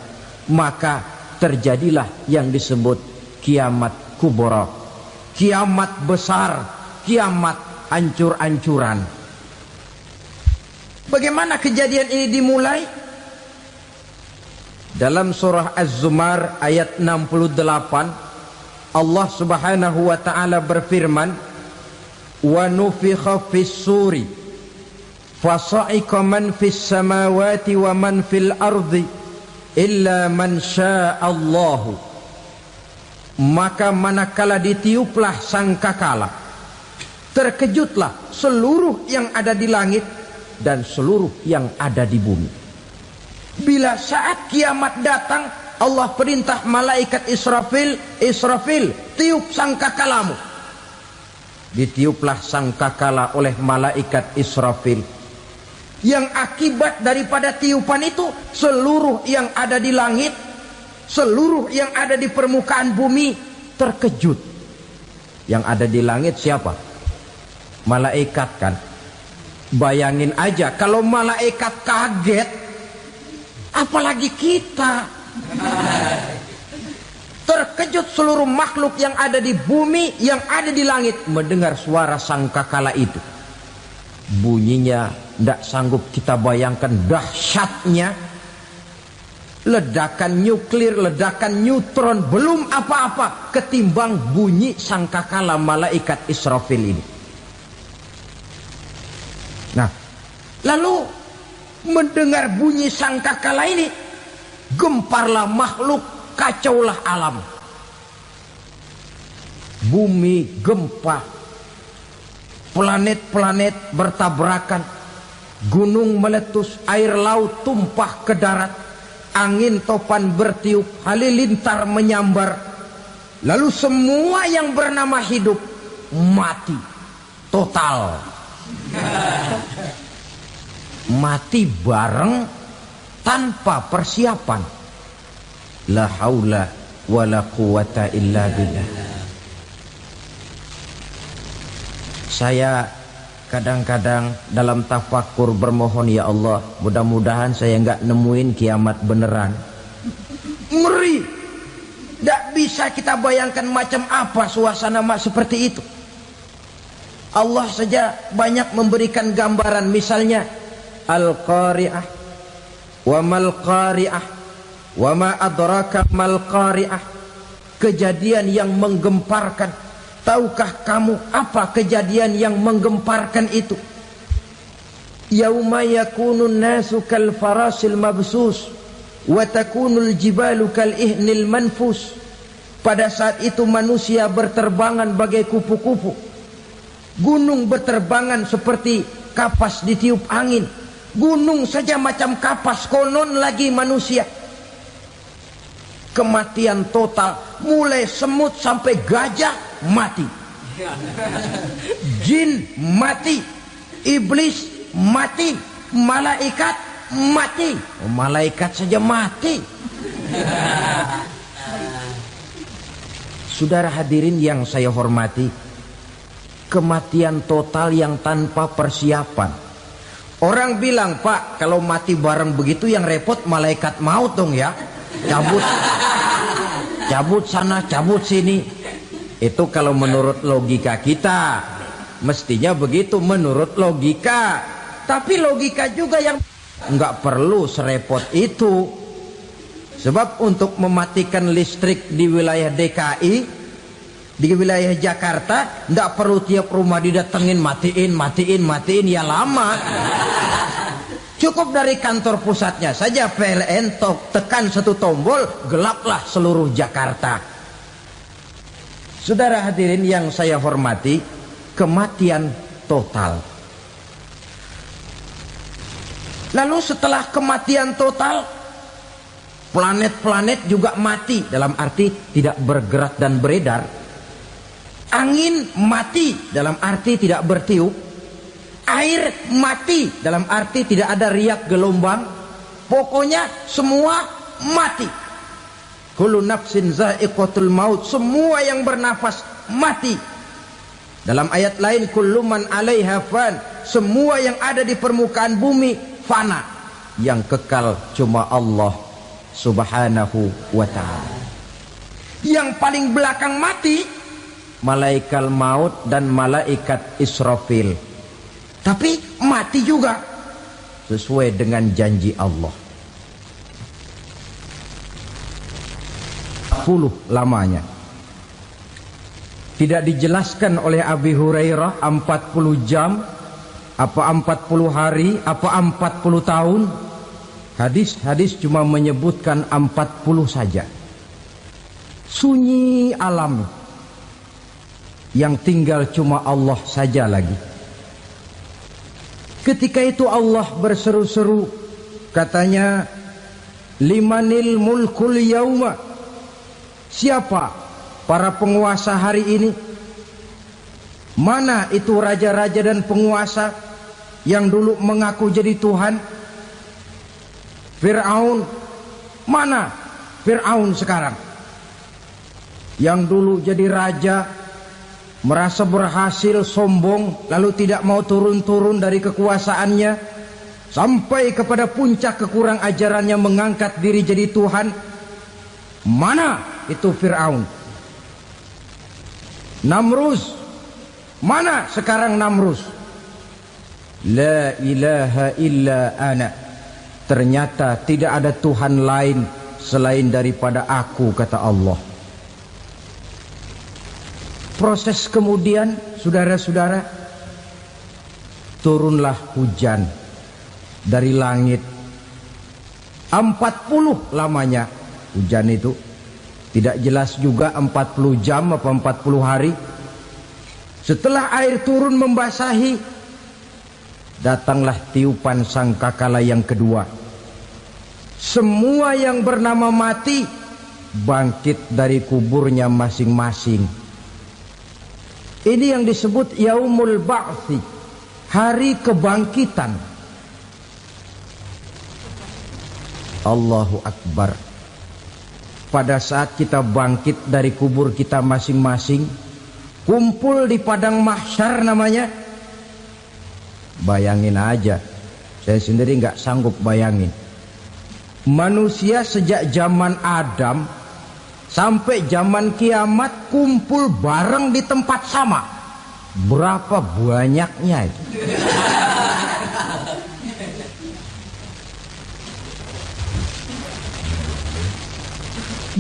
maka terjadilah yang disebut kiamat kubra, kiamat besar, kiamat ancur-ancuran. Bagaimana kejadian ini dimulai? Dalam surah Az-Zumar ayat 68, Allah Subhanahu wa taala berfirman, "Wa nufikha fis-suri fasa'iqa man fis samawati wa man fil ardi illa man sya'allahu." Maka manakala ditiuplah sangkakala, terkejutlah seluruh yang ada di langit dan seluruh yang ada di bumi. Bila saat kiamat datang, Allah perintah malaikat Israfil, Israfil, tiup sangkakalamu. Ditiuplah sangkakala oleh malaikat Israfil. Yang akibat daripada tiupan itu, seluruh yang ada di langit, seluruh yang ada di permukaan bumi terkejut. Yang ada di langit siapa? Malaikat kan. Bayangin aja kalau malaikat kaget, apalagi kita. Terkejut seluruh makhluk yang ada di bumi, yang ada di langit mendengar suara sangkakala itu. Bunyinya tidak sanggup kita bayangkan dahsyatnya. Ledakan nuklir, ledakan neutron, belum apa-apa ketimbang bunyi sangkakala malaikat Israfil ini. Nah, lalu mendengar bunyi sangkakala ini, gemparlah makhluk, kacaulah alam. Bumi gempa, planet-planet bertabrakan, gunung meletus, air laut tumpah ke darat, angin topan bertiup, halilintar menyambar. Lalu semua yang bernama hidup mati total. Mati bareng tanpa persiapan. La haula wala quwata illa billah. Saya kadang-kadang dalam tafakur bermohon, ya Allah, mudah-mudahan saya enggak nemuin kiamat beneran. Ngeri. Tidak bisa kita bayangkan macam apa suasana seperti itu. Allah saja banyak memberikan gambaran, misalnya Al-Qari'ah, wa mal qari'ah, wa ma adraka mal qari'ah. Kejadian yang menggemparkan. Tahukah kamu apa kejadian yang menggemparkan itu? Yauma yakunun nasu kal farasil mabsus wa takunul jibalu kal ihnil manfus. Pada saat itu manusia berterbangan bagai kupu-kupu, gunung berterbangan seperti kapas ditiup angin. Gunung saja macam kapas, konon lagi manusia. Kematian total, mulai semut sampai gajah mati, jin mati, iblis mati, malaikat mati. Oh, malaikat saja mati. Saudara hadirin yang saya hormati, kematian total yang tanpa persiapan. Orang bilang, Pak, kalau mati bareng begitu yang repot malaikat maut dong ya. Cabut sana, cabut sini. Itu kalau menurut logika kita, mestinya begitu menurut logika. Tapi logika juga yang nggak perlu serepot itu. Sebab untuk mematikan listrik di wilayah DKI, di wilayah Jakarta, nggak perlu tiap rumah didatengin, matiin, ya lama. Cukup dari kantor pusatnya saja PLN, tekan satu tombol, gelaplah seluruh Jakarta. Saudara hadirin yang saya hormati, kematian total. Lalu setelah kematian total, planet-planet juga mati, dalam arti tidak bergerak dan beredar. Angin mati, dalam arti tidak bertiup. Air mati, dalam arti tidak ada riak gelombang. Pokoknya semua mati. Kullu nafsin za'iqatul maut. Semua yang bernafas mati. Dalam ayat lain, kullu man 'alaiha fan. Semua yang ada di permukaan bumi fana. Yang kekal cuma Allah Subhanahu wa ta'ala. Yang paling belakang mati malaikat maut dan malaikat Israfil. Tapi mati juga sesuai dengan janji Allah. 40 lamanya. Tidak dijelaskan oleh Abi Hurairah 40 jam, apa 40 hari, apa 40 tahun. Hadis-hadis cuma menyebutkan 40 saja. Sunyi alam, yang tinggal cuma Allah saja lagi. Ketika itu Allah berseru-seru, katanya, limanil mulkul yauma. Siapa para penguasa hari ini? Mana itu raja-raja dan penguasa yang dulu mengaku jadi Tuhan? Fir'aun. Mana Fir'aun sekarang? Yang dulu jadi raja, merasa berhasil, sombong, lalu tidak mau turun-turun dari kekuasaannya, sampai kepada puncak kekurang ajarannya mengangkat diri jadi Tuhan. Mana itu Fir'aun? Namrus. Mana sekarang Namrus? La ilaha illa ana. Ternyata tidak ada Tuhan lain selain daripada aku, kata Allah. Proses kemudian, saudara-saudara, turunlah hujan dari langit. 40 lamanya hujan itu. Tidak jelas juga 40 jam apa 40 hari. Setelah air turun membasahi, datanglah tiupan sangkakala yang kedua. Semua yang bernama mati bangkit dari kuburnya masing-masing. Ini yang disebut Yaumul Ba'thi, hari kebangkitan. Allahu Akbar. Pada saat kita bangkit dari kubur kita masing-masing, kumpul di padang mahsyar namanya. Bayangin aja, saya sendiri nggak sanggup bayangin. Manusia sejak zaman Adam sampai zaman kiamat kumpul bareng di tempat sama. Berapa banyaknya itu?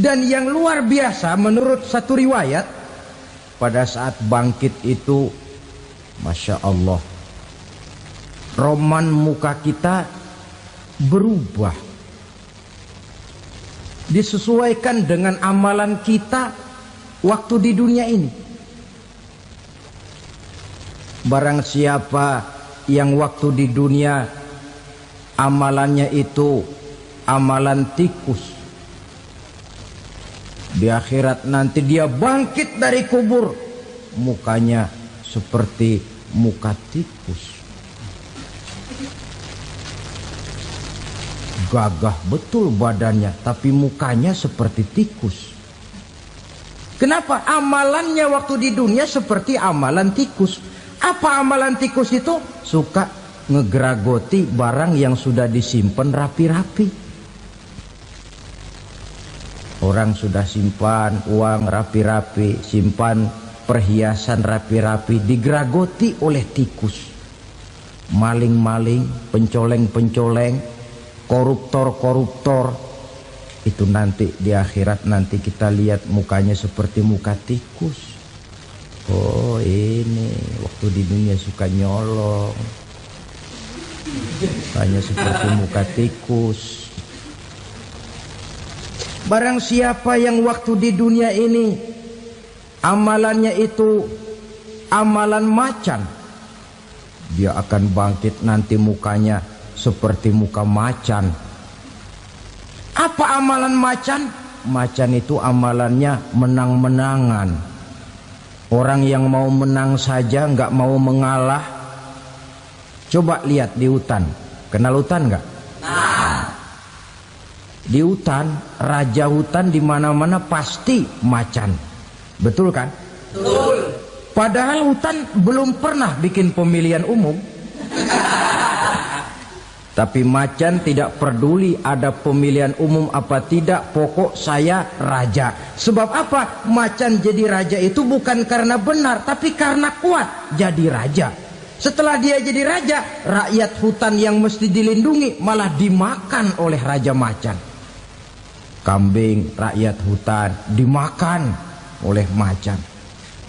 Dan yang luar biasa menurut satu riwayat, pada saat bangkit itu, Masya Allah, roman muka kita berubah, disesuaikan dengan amalan kita waktu di dunia ini. Barang siapa yang waktu di dunia amalannya itu amalan tikus, di akhirat nanti dia bangkit dari kubur, mukanya seperti muka tikus. Gagah betul badannya, tapi mukanya seperti tikus. Kenapa? Amalannya waktu di dunia seperti amalan tikus. Apa amalan tikus itu? Suka ngegeragoti barang yang sudah disimpan rapi-rapi. Orang sudah simpan uang rapi-rapi, simpan perhiasan rapi-rapi, digeragoti oleh tikus. Maling-maling, pencoleng-pencoleng, koruptor-koruptor. Itu nanti di akhirat nanti kita lihat mukanya seperti muka tikus. Oh ini waktu di dunia suka nyolong, mukanya seperti muka tikus. Barang siapa yang waktu di dunia ini amalannya itu amalan macan, dia akan bangkit nanti mukanya seperti muka macan. Apa amalan macan? Macan itu amalannya menang-menangan. Orang yang mau menang saja nggak mau mengalah. Coba lihat di hutan, kenal hutan nggak? Di hutan, raja hutan di mana-mana pasti macan. Betul kan? Betul. Padahal hutan belum pernah bikin pemilihan umum. Tapi macan tidak peduli ada pemilihan umum apa tidak, pokok saya raja. Sebab apa? Macan jadi raja itu bukan karena benar, tapi karena kuat jadi raja. Setelah dia jadi raja, rakyat hutan yang mesti dilindungi malah dimakan oleh raja macan. Kambing rakyat hutan dimakan oleh macan.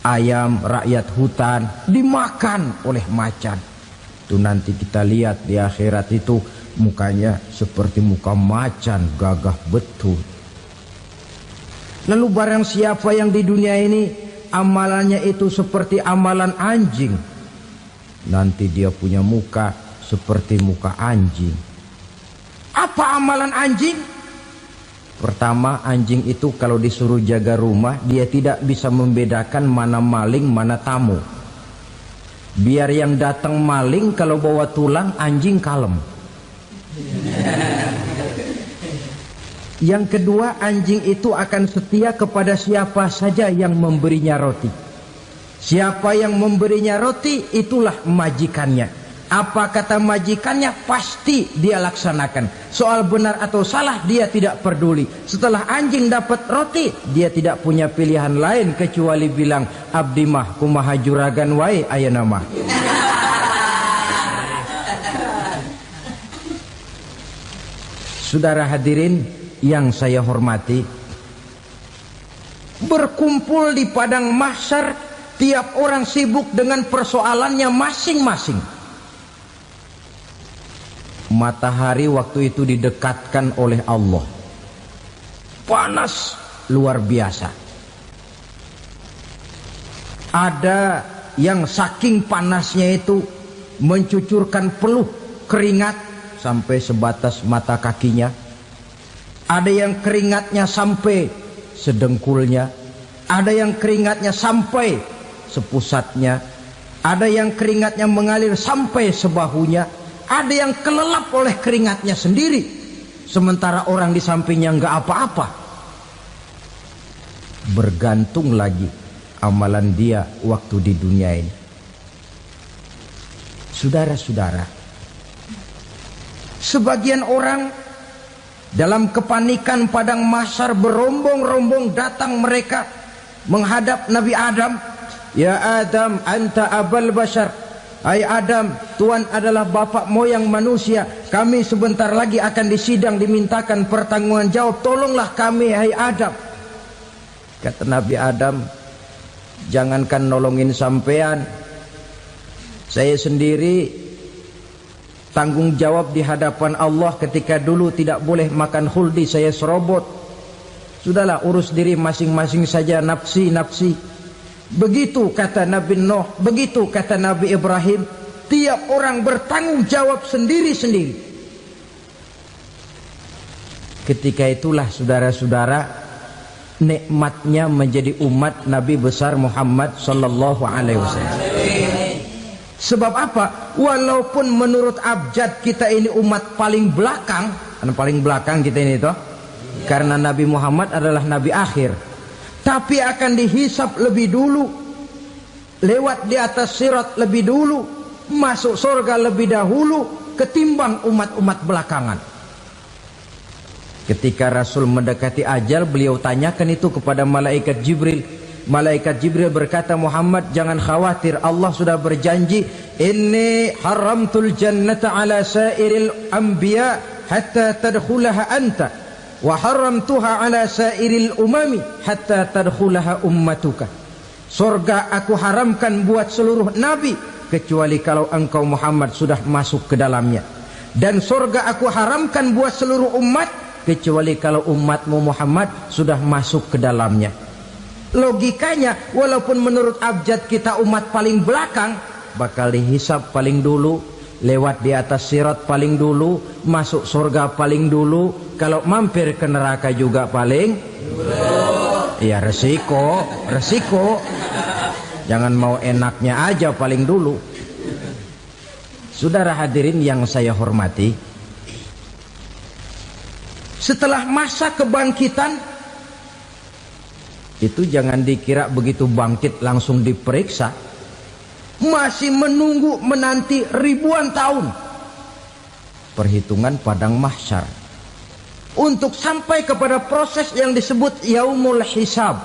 Ayam rakyat hutan dimakan oleh macan. Itu nanti kita lihat di akhirat itu mukanya seperti muka macan, gagah betul. Lalu barang siapa yang di dunia ini amalannya itu seperti amalan anjing, nanti dia punya muka seperti muka anjing. Apa amalan anjing? Pertama, anjing itu kalau disuruh jaga rumah, dia tidak bisa membedakan mana maling, mana tamu. Biar yang datang maling, kalau bawa tulang, anjing kalem. Yang kedua, anjing itu akan setia kepada siapa saja yang memberinya roti. Siapa yang memberinya roti, itulah majikannya. Apa kata majikannya pasti dia laksanakan. Soal benar atau salah dia tidak peduli. Setelah anjing dapat roti, dia tidak punya pilihan lain kecuali bilang, abdi mah kumaha juragan wae ayeuna mah. Saudara hadirin yang saya hormati, berkumpul di padang mahsyar, tiap orang sibuk dengan persoalannya masing-masing. Matahari waktu itu didekatkan oleh Allah. Panas luar biasa. Ada yang saking panasnya itu mencucurkan peluh keringat sampai sebatas mata kakinya. Ada yang keringatnya sampai sedengkulnya. Ada yang keringatnya sampai sepusatnya. Ada yang keringatnya mengalir sampai sebahunya. Ada yang kelelap oleh keringatnya sendiri, sementara orang di sampingnya nggak apa-apa. Bergantung lagi amalan dia waktu di dunia ini. Saudara-saudara, sebagian orang dalam kepanikan padang mahsyar berombong-rombong datang mereka menghadap Nabi Adam. Ya Adam, anta abal bashar. Hai Adam, Tuhan adalah bapak moyang manusia. Kami sebentar lagi akan disidang, dimintakan pertanggungan jawab. Tolonglah kami, hai Adam. Kata Nabi Adam, jangankan nolongin sampean, saya sendiri tanggung jawab di hadapan Allah ketika dulu tidak boleh makan khuldi, saya serobot. Sudahlah, urus diri masing-masing saja, nafsi. Begitu kata Nabi Nuh, begitu kata Nabi Ibrahim. Tiap orang bertanggung jawab sendiri-sendiri. Ketika itulah saudara-saudara, nikmatnya menjadi umat Nabi besar Muhammad sallallahu alaihi wasallam. Sebab apa? Walaupun menurut abjad kita ini umat paling belakang, paling belakang kita ini toh, karena Nabi Muhammad adalah Nabi akhir, tapi akan dihisap lebih dulu, lewat di atas sirat lebih dulu, masuk surga lebih dahulu ketimbang umat-umat belakangan. Ketika Rasul mendekati ajal, beliau tanyakan itu kepada malaikat Jibril. Malaikat Jibril berkata, Muhammad jangan khawatir, Allah sudah berjanji, inni haramtul jannata ala sairil anbiya hatta tadkhulaha anta wa haramtuha ala sairil umami hatta tadkhulaha ummatuka. Surga aku haramkan buat seluruh nabi kecuali kalau engkau Muhammad sudah masuk ke dalamnya, dan surga aku haramkan buat seluruh umat kecuali kalau umatmu Muhammad sudah masuk ke dalamnya. Logikanya, walaupun menurut abjad kita umat paling belakang, bakal dihisap paling dulu, lewat di atas sirat paling dulu, masuk surga paling dulu, kalau mampir ke neraka juga paling dulu. Ya resiko. Jangan mau enaknya aja paling dulu. Saudara hadirin yang saya hormati, setelah masa kebangkitan itu jangan dikira begitu bangkit langsung diperiksa. Masih menunggu menanti ribuan tahun perhitungan padang mahsyar untuk sampai kepada proses yang disebut yaumul hisab,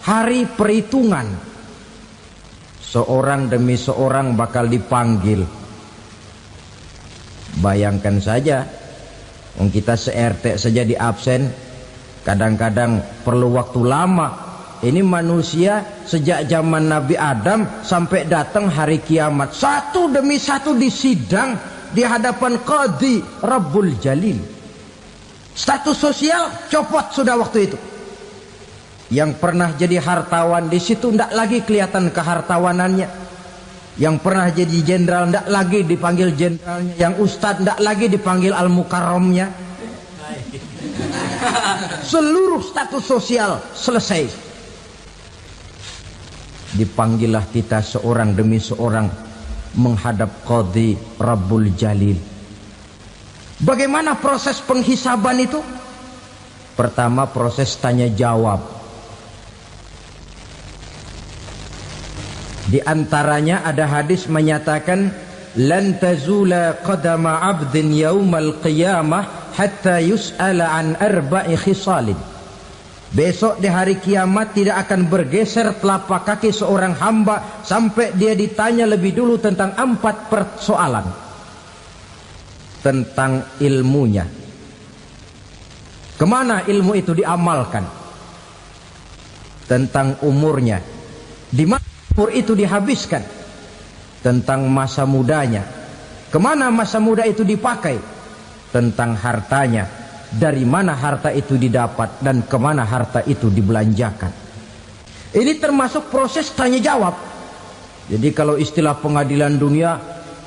hari perhitungan. Seorang demi seorang bakal dipanggil. Bayangkan saja, kita se-RT saja di absen, kadang-kadang perlu waktu lama. Ini manusia sejak zaman Nabi Adam sampai datang hari kiamat, satu demi satu disidang di hadapan Qadhi Rabbul Jalil. Status sosial copot sudah waktu itu. Yang pernah jadi hartawan di situ tidak lagi kelihatan kehartawanannya. Yang pernah jadi jenderal tidak lagi dipanggil jenderalnya. Yang ustadz tidak lagi dipanggil al-mukarramnya. Seluruh status sosial selesai. Dipanggillah kita seorang demi seorang menghadap Qadhi Rabbul Jalil. Bagaimana proses penghisaban itu? Pertama, proses tanya jawab. Di antaranya ada hadis menyatakan, lan tazula qadama 'abdin yaumal qiyamah hatta yus'ala an arba'i khisalin. Besok di hari kiamat tidak akan bergeser telapak kaki seorang hamba sampai dia ditanya lebih dulu tentang 4 persoalan. Tentang ilmunya, kemana ilmu itu diamalkan. Tentang umurnya, di mana umur itu dihabiskan. Tentang masa mudanya, kemana masa muda itu dipakai. tentang hartanya, dari mana harta itu didapat dan kemana harta itu dibelanjakan. Ini termasuk proses tanya jawab. Jadi kalau istilah pengadilan dunia,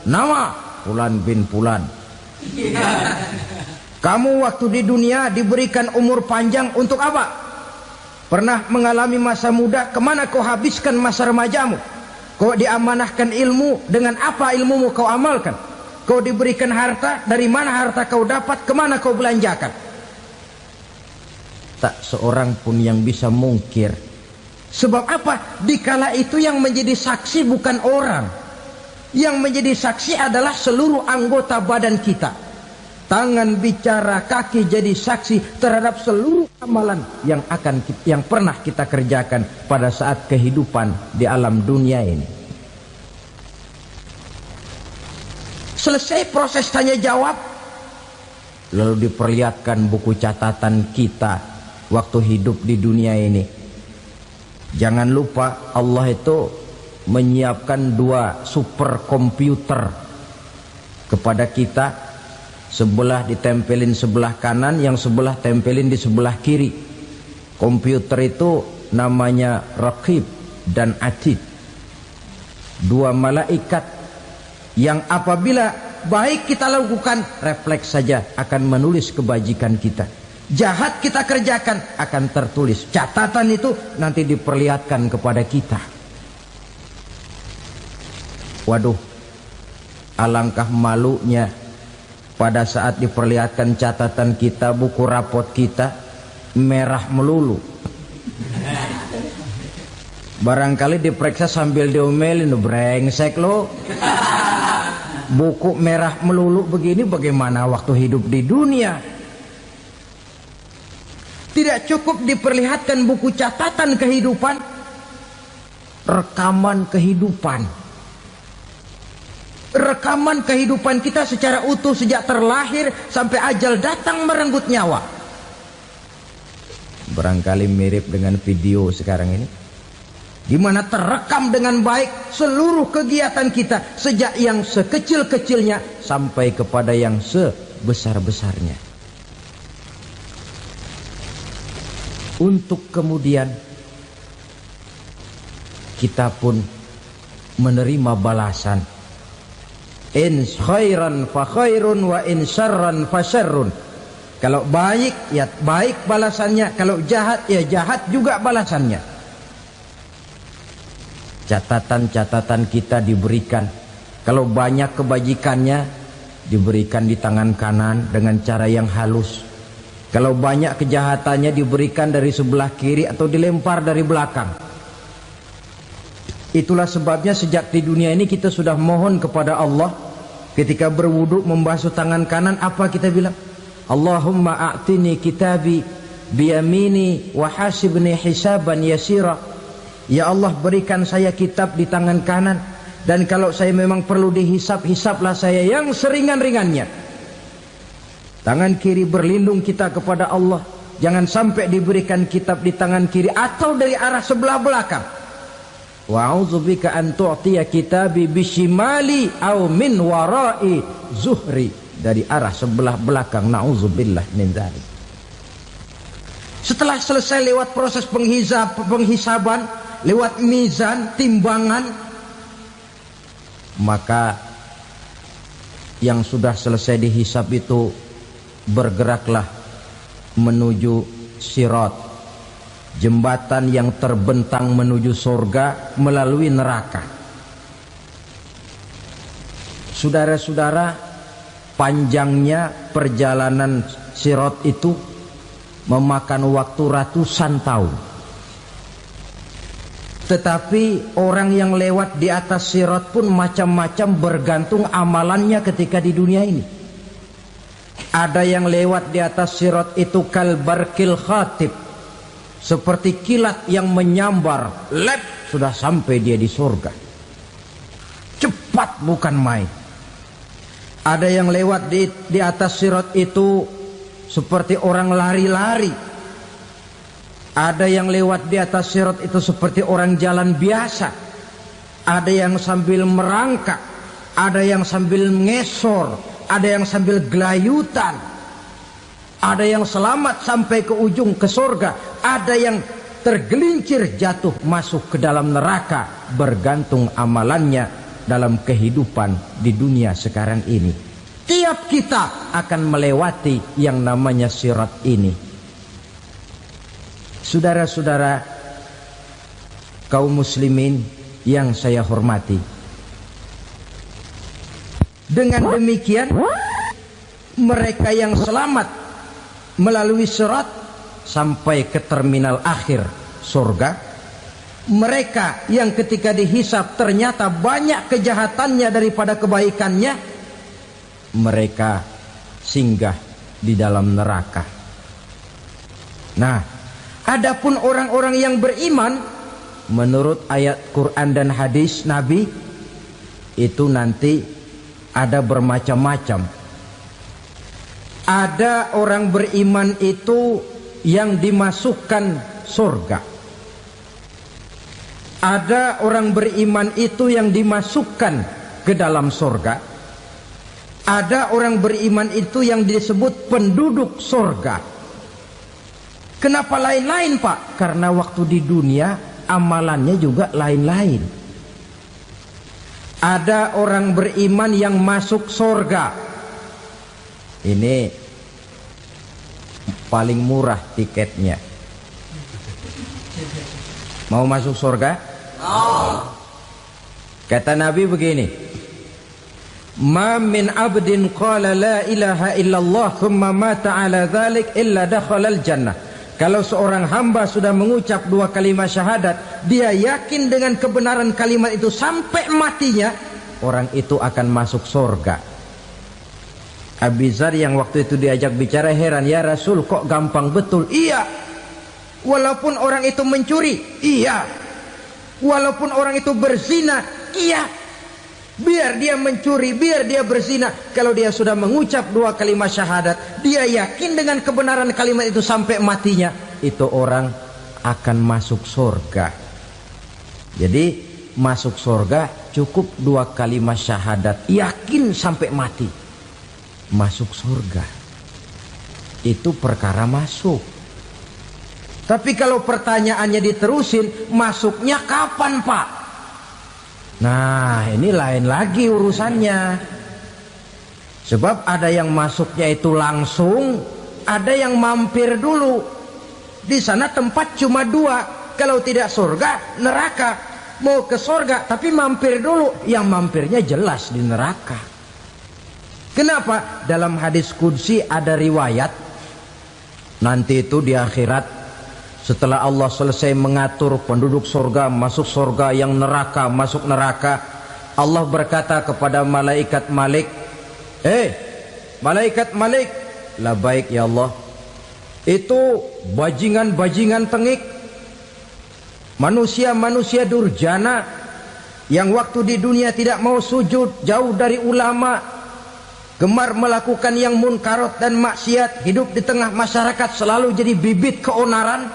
nama Fulan bin Fulan. Kamu waktu di dunia diberikan umur panjang untuk apa? Pernah mengalami masa muda, kemana kau habiskan masa remajamu? Kau diamanahkan ilmu, dengan apa ilmumu kau amalkan? Kau diberikan harta, dari mana harta kau dapat, kemana kau belanjakan? Tak seorang pun yang bisa mungkir. Sebab apa? Dikala itu yang menjadi saksi bukan orang. Yang menjadi saksi adalah seluruh anggota badan kita. Tangan bicara, kaki jadi saksi terhadap seluruh amalan yang pernah kita kerjakan pada saat kehidupan di alam dunia ini. Selesai proses tanya jawab, lalu diperlihatkan buku catatan kita waktu hidup di dunia ini. Jangan lupa Allah itu menyiapkan 2 superkomputer kepada kita. Sebelah ditempelin sebelah kanan, yang sebelah tempelin di sebelah kiri. Komputer itu namanya Raqib dan Atid, 2 malaikat yang apabila baik kita lakukan, refleks saja akan menulis kebajikan kita. Jahat kita kerjakan, akan tertulis. Catatan itu nanti diperlihatkan kepada kita. Waduh, alangkah malunya pada saat diperlihatkan catatan kita, buku rapot kita merah melulu. Barangkali diperiksa sambil diomelin, brengsek lo. Buku merah melulu begini, bagaimana waktu hidup di dunia? Tidak cukup diperlihatkan buku catatan kehidupan, rekaman kehidupan. Rekaman kehidupan kita secara utuh sejak terlahir sampai ajal datang merenggut nyawa. Barangkali mirip dengan video sekarang ini, di mana terekam dengan baik seluruh kegiatan kita, sejak yang sekecil-kecilnya sampai kepada yang sebesar-besarnya. Untuk kemudian kita pun menerima balasan. In khairan fa khairun wa in syarran fa syarrun. Kalau baik ya baik balasannya, kalau jahat ya jahat juga balasannya. Catatan-catatan kita diberikan. Kalau banyak kebajikannya diberikan di tangan kanan dengan cara yang halus. Kalau banyak kejahatannya diberikan dari sebelah kiri atau dilempar dari belakang. Itulah sebabnya sejak di dunia ini kita sudah mohon kepada Allah. Ketika berwudu membasuh tangan kanan, apa kita bilang? Allahumma a'tini kitabi biyamini wa hasibni hisaban yasira. Ya Allah, berikan saya kitab di tangan kanan, dan kalau saya memang perlu dihisap, hisaplah saya yang seringan-ringannya. Tangan kiri berlindung kita kepada Allah, jangan sampai diberikan kitab di tangan kiri atau dari arah sebelah belakang. Wa a'udzubika an tu'tiya kitabi bishimali aw min wara'i zuhri, dari arah sebelah belakang. Na'udzubillah min dzalik. Setelah selesai lewat proses penghisaban, lewat mizan, timbangan, maka yang sudah selesai dihisab itu bergeraklah menuju sirat, jembatan yang terbentang menuju surga melalui neraka. Saudara-saudara, panjangnya perjalanan sirat itu memakan waktu ratusan tahun. Tetapi orang yang lewat di atas sirat pun macam-macam, bergantung amalannya ketika di dunia ini. Ada yang lewat di atas sirat itu kalbarkil khatib, seperti kilat yang menyambar, lep, sudah sampai dia di surga. Cepat bukan main. Ada yang lewat di atas sirat itu seperti orang lari-lari. Ada yang lewat di atas sirat itu seperti orang jalan biasa. Ada yang sambil merangkak, ada yang sambil ngesor, ada yang sambil gelayutan, ada yang selamat sampai ke ujung ke surga, ada yang tergelincir jatuh masuk ke dalam neraka, bergantung amalannya dalam kehidupan di dunia sekarang ini. Tiap kita akan melewati yang namanya sirat ini. Saudara-saudara kaum muslimin yang saya hormati, dengan demikian mereka yang selamat melalui sirat sampai ke terminal akhir surga, mereka yang ketika dihisab ternyata banyak kejahatannya daripada kebaikannya, mereka singgah di dalam neraka. Nah, adapun orang-orang yang beriman menurut ayat Quran dan hadis Nabi itu nanti ada bermacam-macam. Ada orang beriman itu yang dimasukkan surga. Ada orang beriman itu yang dimasukkan ke dalam surga. Ada orang beriman itu yang disebut penduduk surga. Kenapa lain-lain, Pak? Karena waktu di dunia amalannya juga lain-lain. Ada orang beriman yang masuk surga. Ini paling murah tiketnya. Mau masuk surga? Kata Nabi begini, ma min abdin qala la ilaha illallah thumma mata ala dhalik illa dakhalal jannah. Kalau seorang hamba sudah mengucap dua kalimat syahadat, dia yakin dengan kebenaran kalimat itu sampai matinya, orang itu akan masuk surga. Abi Dzar yang waktu itu diajak bicara heran, ya Rasul kok gampang betul? Iya, walaupun orang itu mencuri, iya, walaupun orang itu berzina, iya, biar dia mencuri, biar dia berzina, kalau dia sudah mengucap dua kalimat syahadat, dia yakin dengan kebenaran kalimat itu sampai matinya, itu orang akan masuk surga. Jadi masuk surga cukup dua kalimat syahadat, yakin sampai mati, masuk surga. Itu perkara masuk. Tapi kalau pertanyaannya diterusin, masuknya kapan, Pak? Nah, ini lain lagi urusannya. Sebab ada yang masuknya itu langsung, ada yang mampir dulu. Di sana tempat cuma dua, kalau tidak surga, neraka. Mau ke surga tapi mampir dulu, yang mampirnya jelas di neraka. Kenapa? Dalam hadis qudsi ada riwayat, nanti itu di akhirat, setelah Allah selesai mengatur penduduk surga masuk surga, yang neraka masuk neraka, Allah berkata kepada malaikat Malik, malaikat Malik, labaik ya Allah, itu bajingan-bajingan tengik, manusia-manusia durjana yang waktu di dunia tidak mau sujud, jauh dari ulama, gemar melakukan yang munkarat dan maksiat, hidup di tengah masyarakat selalu jadi bibit keonaran,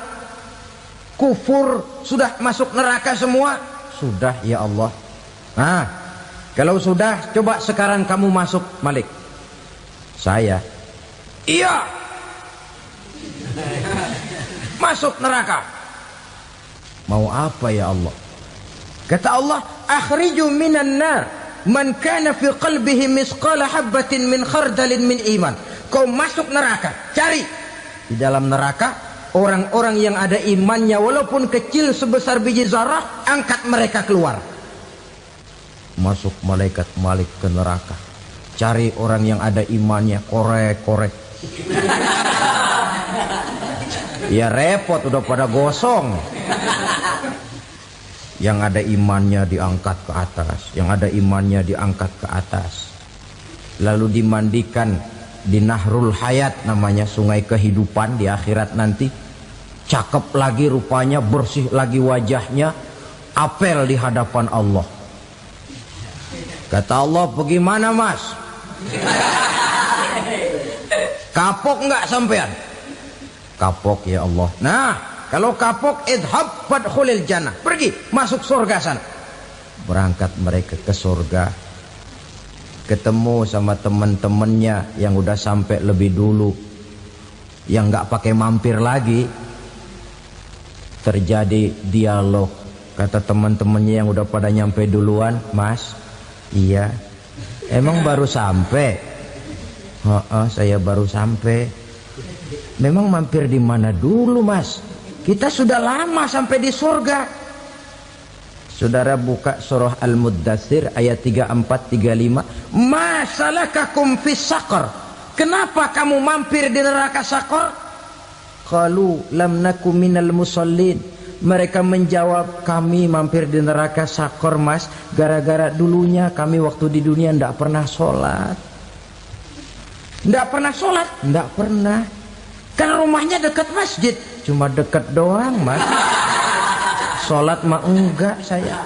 kufur, sudah masuk neraka semua. Sudah ya Allah. Nah, kalau sudah, coba sekarang kamu masuk, Malik. Saya, iya, masuk neraka. Mau apa ya Allah? Kata Allah, akhriju minan nar man kana fi qalbihi misqala habatin min khardalin min iman. Kau masuk neraka, cari di dalam neraka orang-orang yang ada imannya walaupun kecil sebesar biji zarah, angkat mereka keluar. Masuk malaikat Malik ke neraka, cari orang yang ada imannya, korek-korek. Ya repot, udah pada gosong. Yang ada imannya diangkat ke atas, yang ada imannya diangkat ke atas, lalu dimandikan di Nahrul Hayat, namanya sungai kehidupan di akhirat nanti. Cakep lagi rupanya, bersih lagi wajahnya, apel di hadapan Allah. Kata Allah, bagaimana mas? Kapok nggak sampean? Kapok ya Allah. Nah, kalau kapok, idhab fadkhulil jannah, pergi masuk surga sana. Berangkat mereka ke surga. ketemu sama teman-temannya yang udah sampai lebih dulu, yang nggak pakai mampir lagi. Terjadi dialog. Kata teman-temannya yang udah pada nyampe duluan, "Mas, iya, emang baru sampai?" "Oh, saya baru sampai." "Memang mampir di mana dulu, Mas? Kita sudah lama sampai di surga." Saudara buka surah Al-Muddatsir ayat 34-35. "Ma salakakum fis saqar?" Kenapa kamu mampir di neraka Sakor? Qalu lam naku minal musallin. Mereka menjawab, kami mampir di neraka Sakor, Mas, gara-gara dulunya kami waktu di dunia ndak pernah sholat. Ndak pernah sholat? Ndak pernah. Kan rumahnya dekat masjid. Cuma dekat doang, Mas. Sholat mah enggak saya.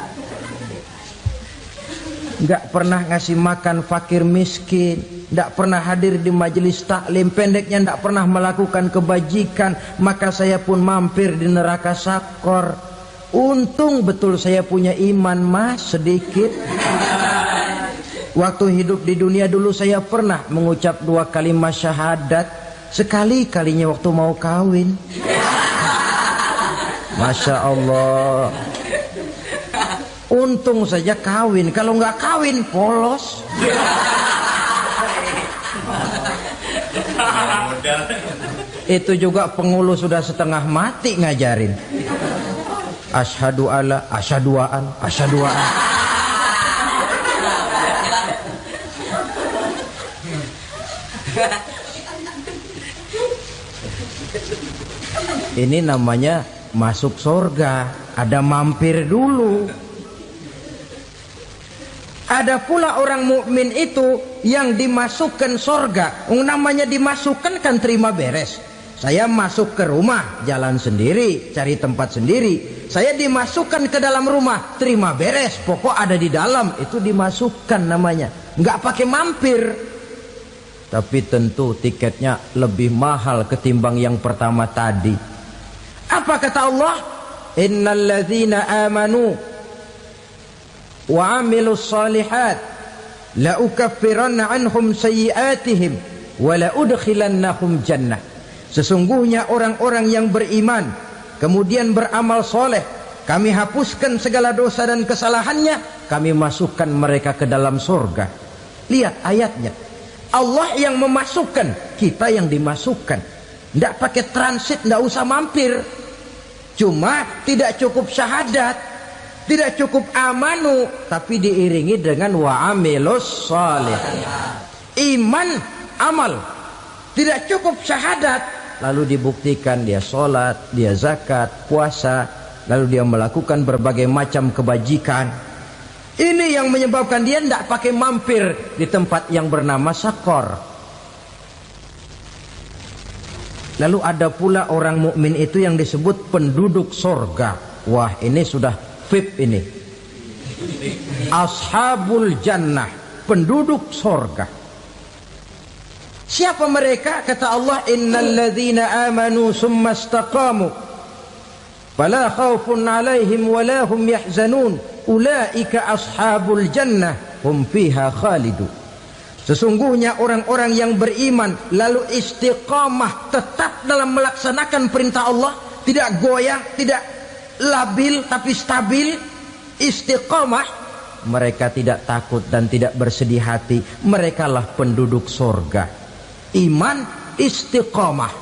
Nggak pernah ngasih makan fakir miskin, nggak pernah hadir di majelis taklim, pendeknya nggak pernah melakukan kebajikan, maka saya pun mampir di neraka Sakor. Untung betul saya punya iman, Mas, sedikit. Waktu hidup di dunia dulu saya pernah mengucap 2 kalimat syahadat, sekali-kalinya waktu mau kawin. Masya Allah. Untung saja kawin, kalau nggak kawin polos. Itu juga pengulu sudah setengah mati ngajarin. Asyhadu alla, asyaduaan, asyaduaan. Ini namanya masuk surga, ada mampir dulu. Ada pula orang mukmin itu yang dimasukkan surga. Namanya dimasukkan kan terima beres. Saya masuk ke rumah, jalan sendiri, cari tempat sendiri. Saya dimasukkan ke dalam rumah, terima beres, pokok ada di dalam, itu dimasukkan namanya. Nggak pakai mampir. Tapi tentu tiketnya lebih mahal ketimbang yang pertama tadi. Apa kata Allah? Innal ladzina amanu wa amilus salihat la ukaffiranna anhum sayyi'atihim wa la udkhilannahum jannah. Sesungguhnya orang-orang yang beriman kemudian beramal soleh, kami hapuskan segala dosa dan kesalahannya, kami masukkan mereka ke dalam surga. Lihat ayatnya, Allah yang memasukkan, kita yang dimasukkan. Tidak pakai transit, tidak usah mampir. Cuma tidak cukup syahadat, tidak cukup amanu, tapi diiringi dengan wa'amilus salih. Iman, amal. Tidak cukup syahadat, lalu dibuktikan dia sholat, dia zakat, puasa, lalu dia melakukan berbagai macam kebajikan. Ini yang menyebabkan dia tidak pakai mampir di tempat yang bernama Sakor. Lalu ada pula orang mukmin itu yang disebut penduduk sorga. Wah, ini sudah VIP ini. Ashabul jannah, penduduk sorga. Siapa mereka? Kata Allah, innal ladzina amanu summa istaqamu fala khaufun alaihim wala hum yahzanun ulaika ashabul jannah hum fiha khalidun. Sesungguhnya orang-orang yang beriman lalu istiqamah, tetap dalam melaksanakan perintah Allah, tidak goyang, tidak labil tapi stabil, istiqamah, mereka tidak takut dan tidak bersedih hati. Merekalah penduduk surga. Iman, istiqamah.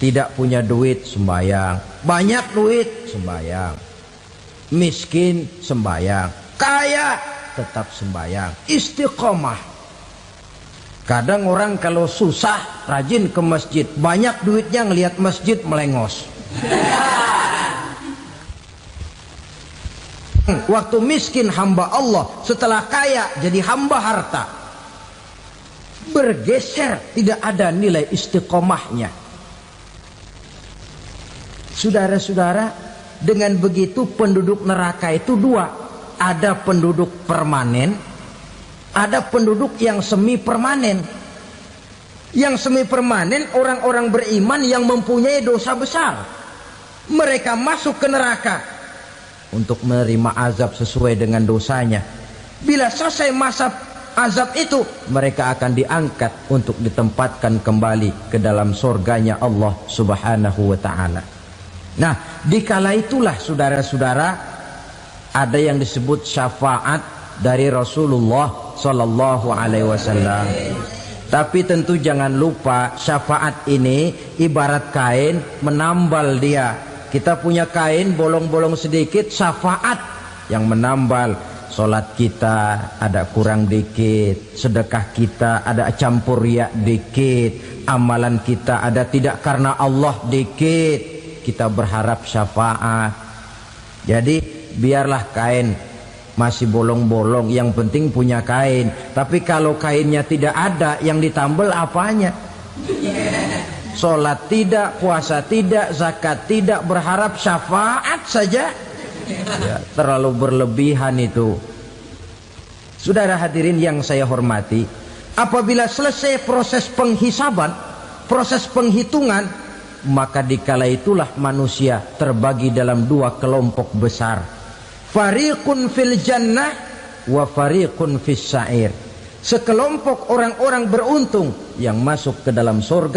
Tidak punya duit, sembayang. Banyak duit, sembayang. Miskin, sembayang. Kaya, tetap sembayang. Istiqamah. Kadang orang kalau susah rajin ke masjid, banyak duitnya ngelihat masjid melengos. Waktu miskin hamba Allah, setelah kaya jadi hamba harta. Bergeser, tidak ada nilai istiqomahnya. Saudara-saudara, dengan begitu penduduk neraka itu dua. Ada penduduk permanen, ada penduduk yang semi permanen. Yang semi permanen orang-orang beriman yang mempunyai dosa besar. Mereka masuk ke neraka untuk menerima azab sesuai dengan dosanya. Bila selesai masa azab itu, mereka akan diangkat untuk ditempatkan kembali ke dalam surganya Allah Subhanahu wa ta'ala. Nah, dikala itulah saudara-saudara, ada yang disebut syafaat dari Rasulullah Sallallahu Alaihi Wasallam. Tapi tentu jangan lupa, syafaat ini ibarat kain menambal dia. Kita punya kain bolong-bolong sedikit, syafaat yang menambal. Solat kita ada kurang dikit, sedekah kita ada campur riak dikit, amalan kita ada tidak karena Allah dikit, kita berharap syafaat. Jadi biarlah kain masih bolong-bolong, yang penting punya kain. Tapi kalau kainnya tidak ada, yang ditambal apanya? Solat tidak, puasa tidak, zakat tidak, berharap syafaat saja. Ya, terlalu berlebihan itu. Saudara hadirin yang saya hormati, apabila selesai proses penghisaban, proses penghitungan, maka dikala itulah manusia terbagi dalam dua kelompok besar. Fariqun fil jannah wa fariqun fis sa'ir. Sekelompok orang-orang beruntung yang masuk ke dalam surga.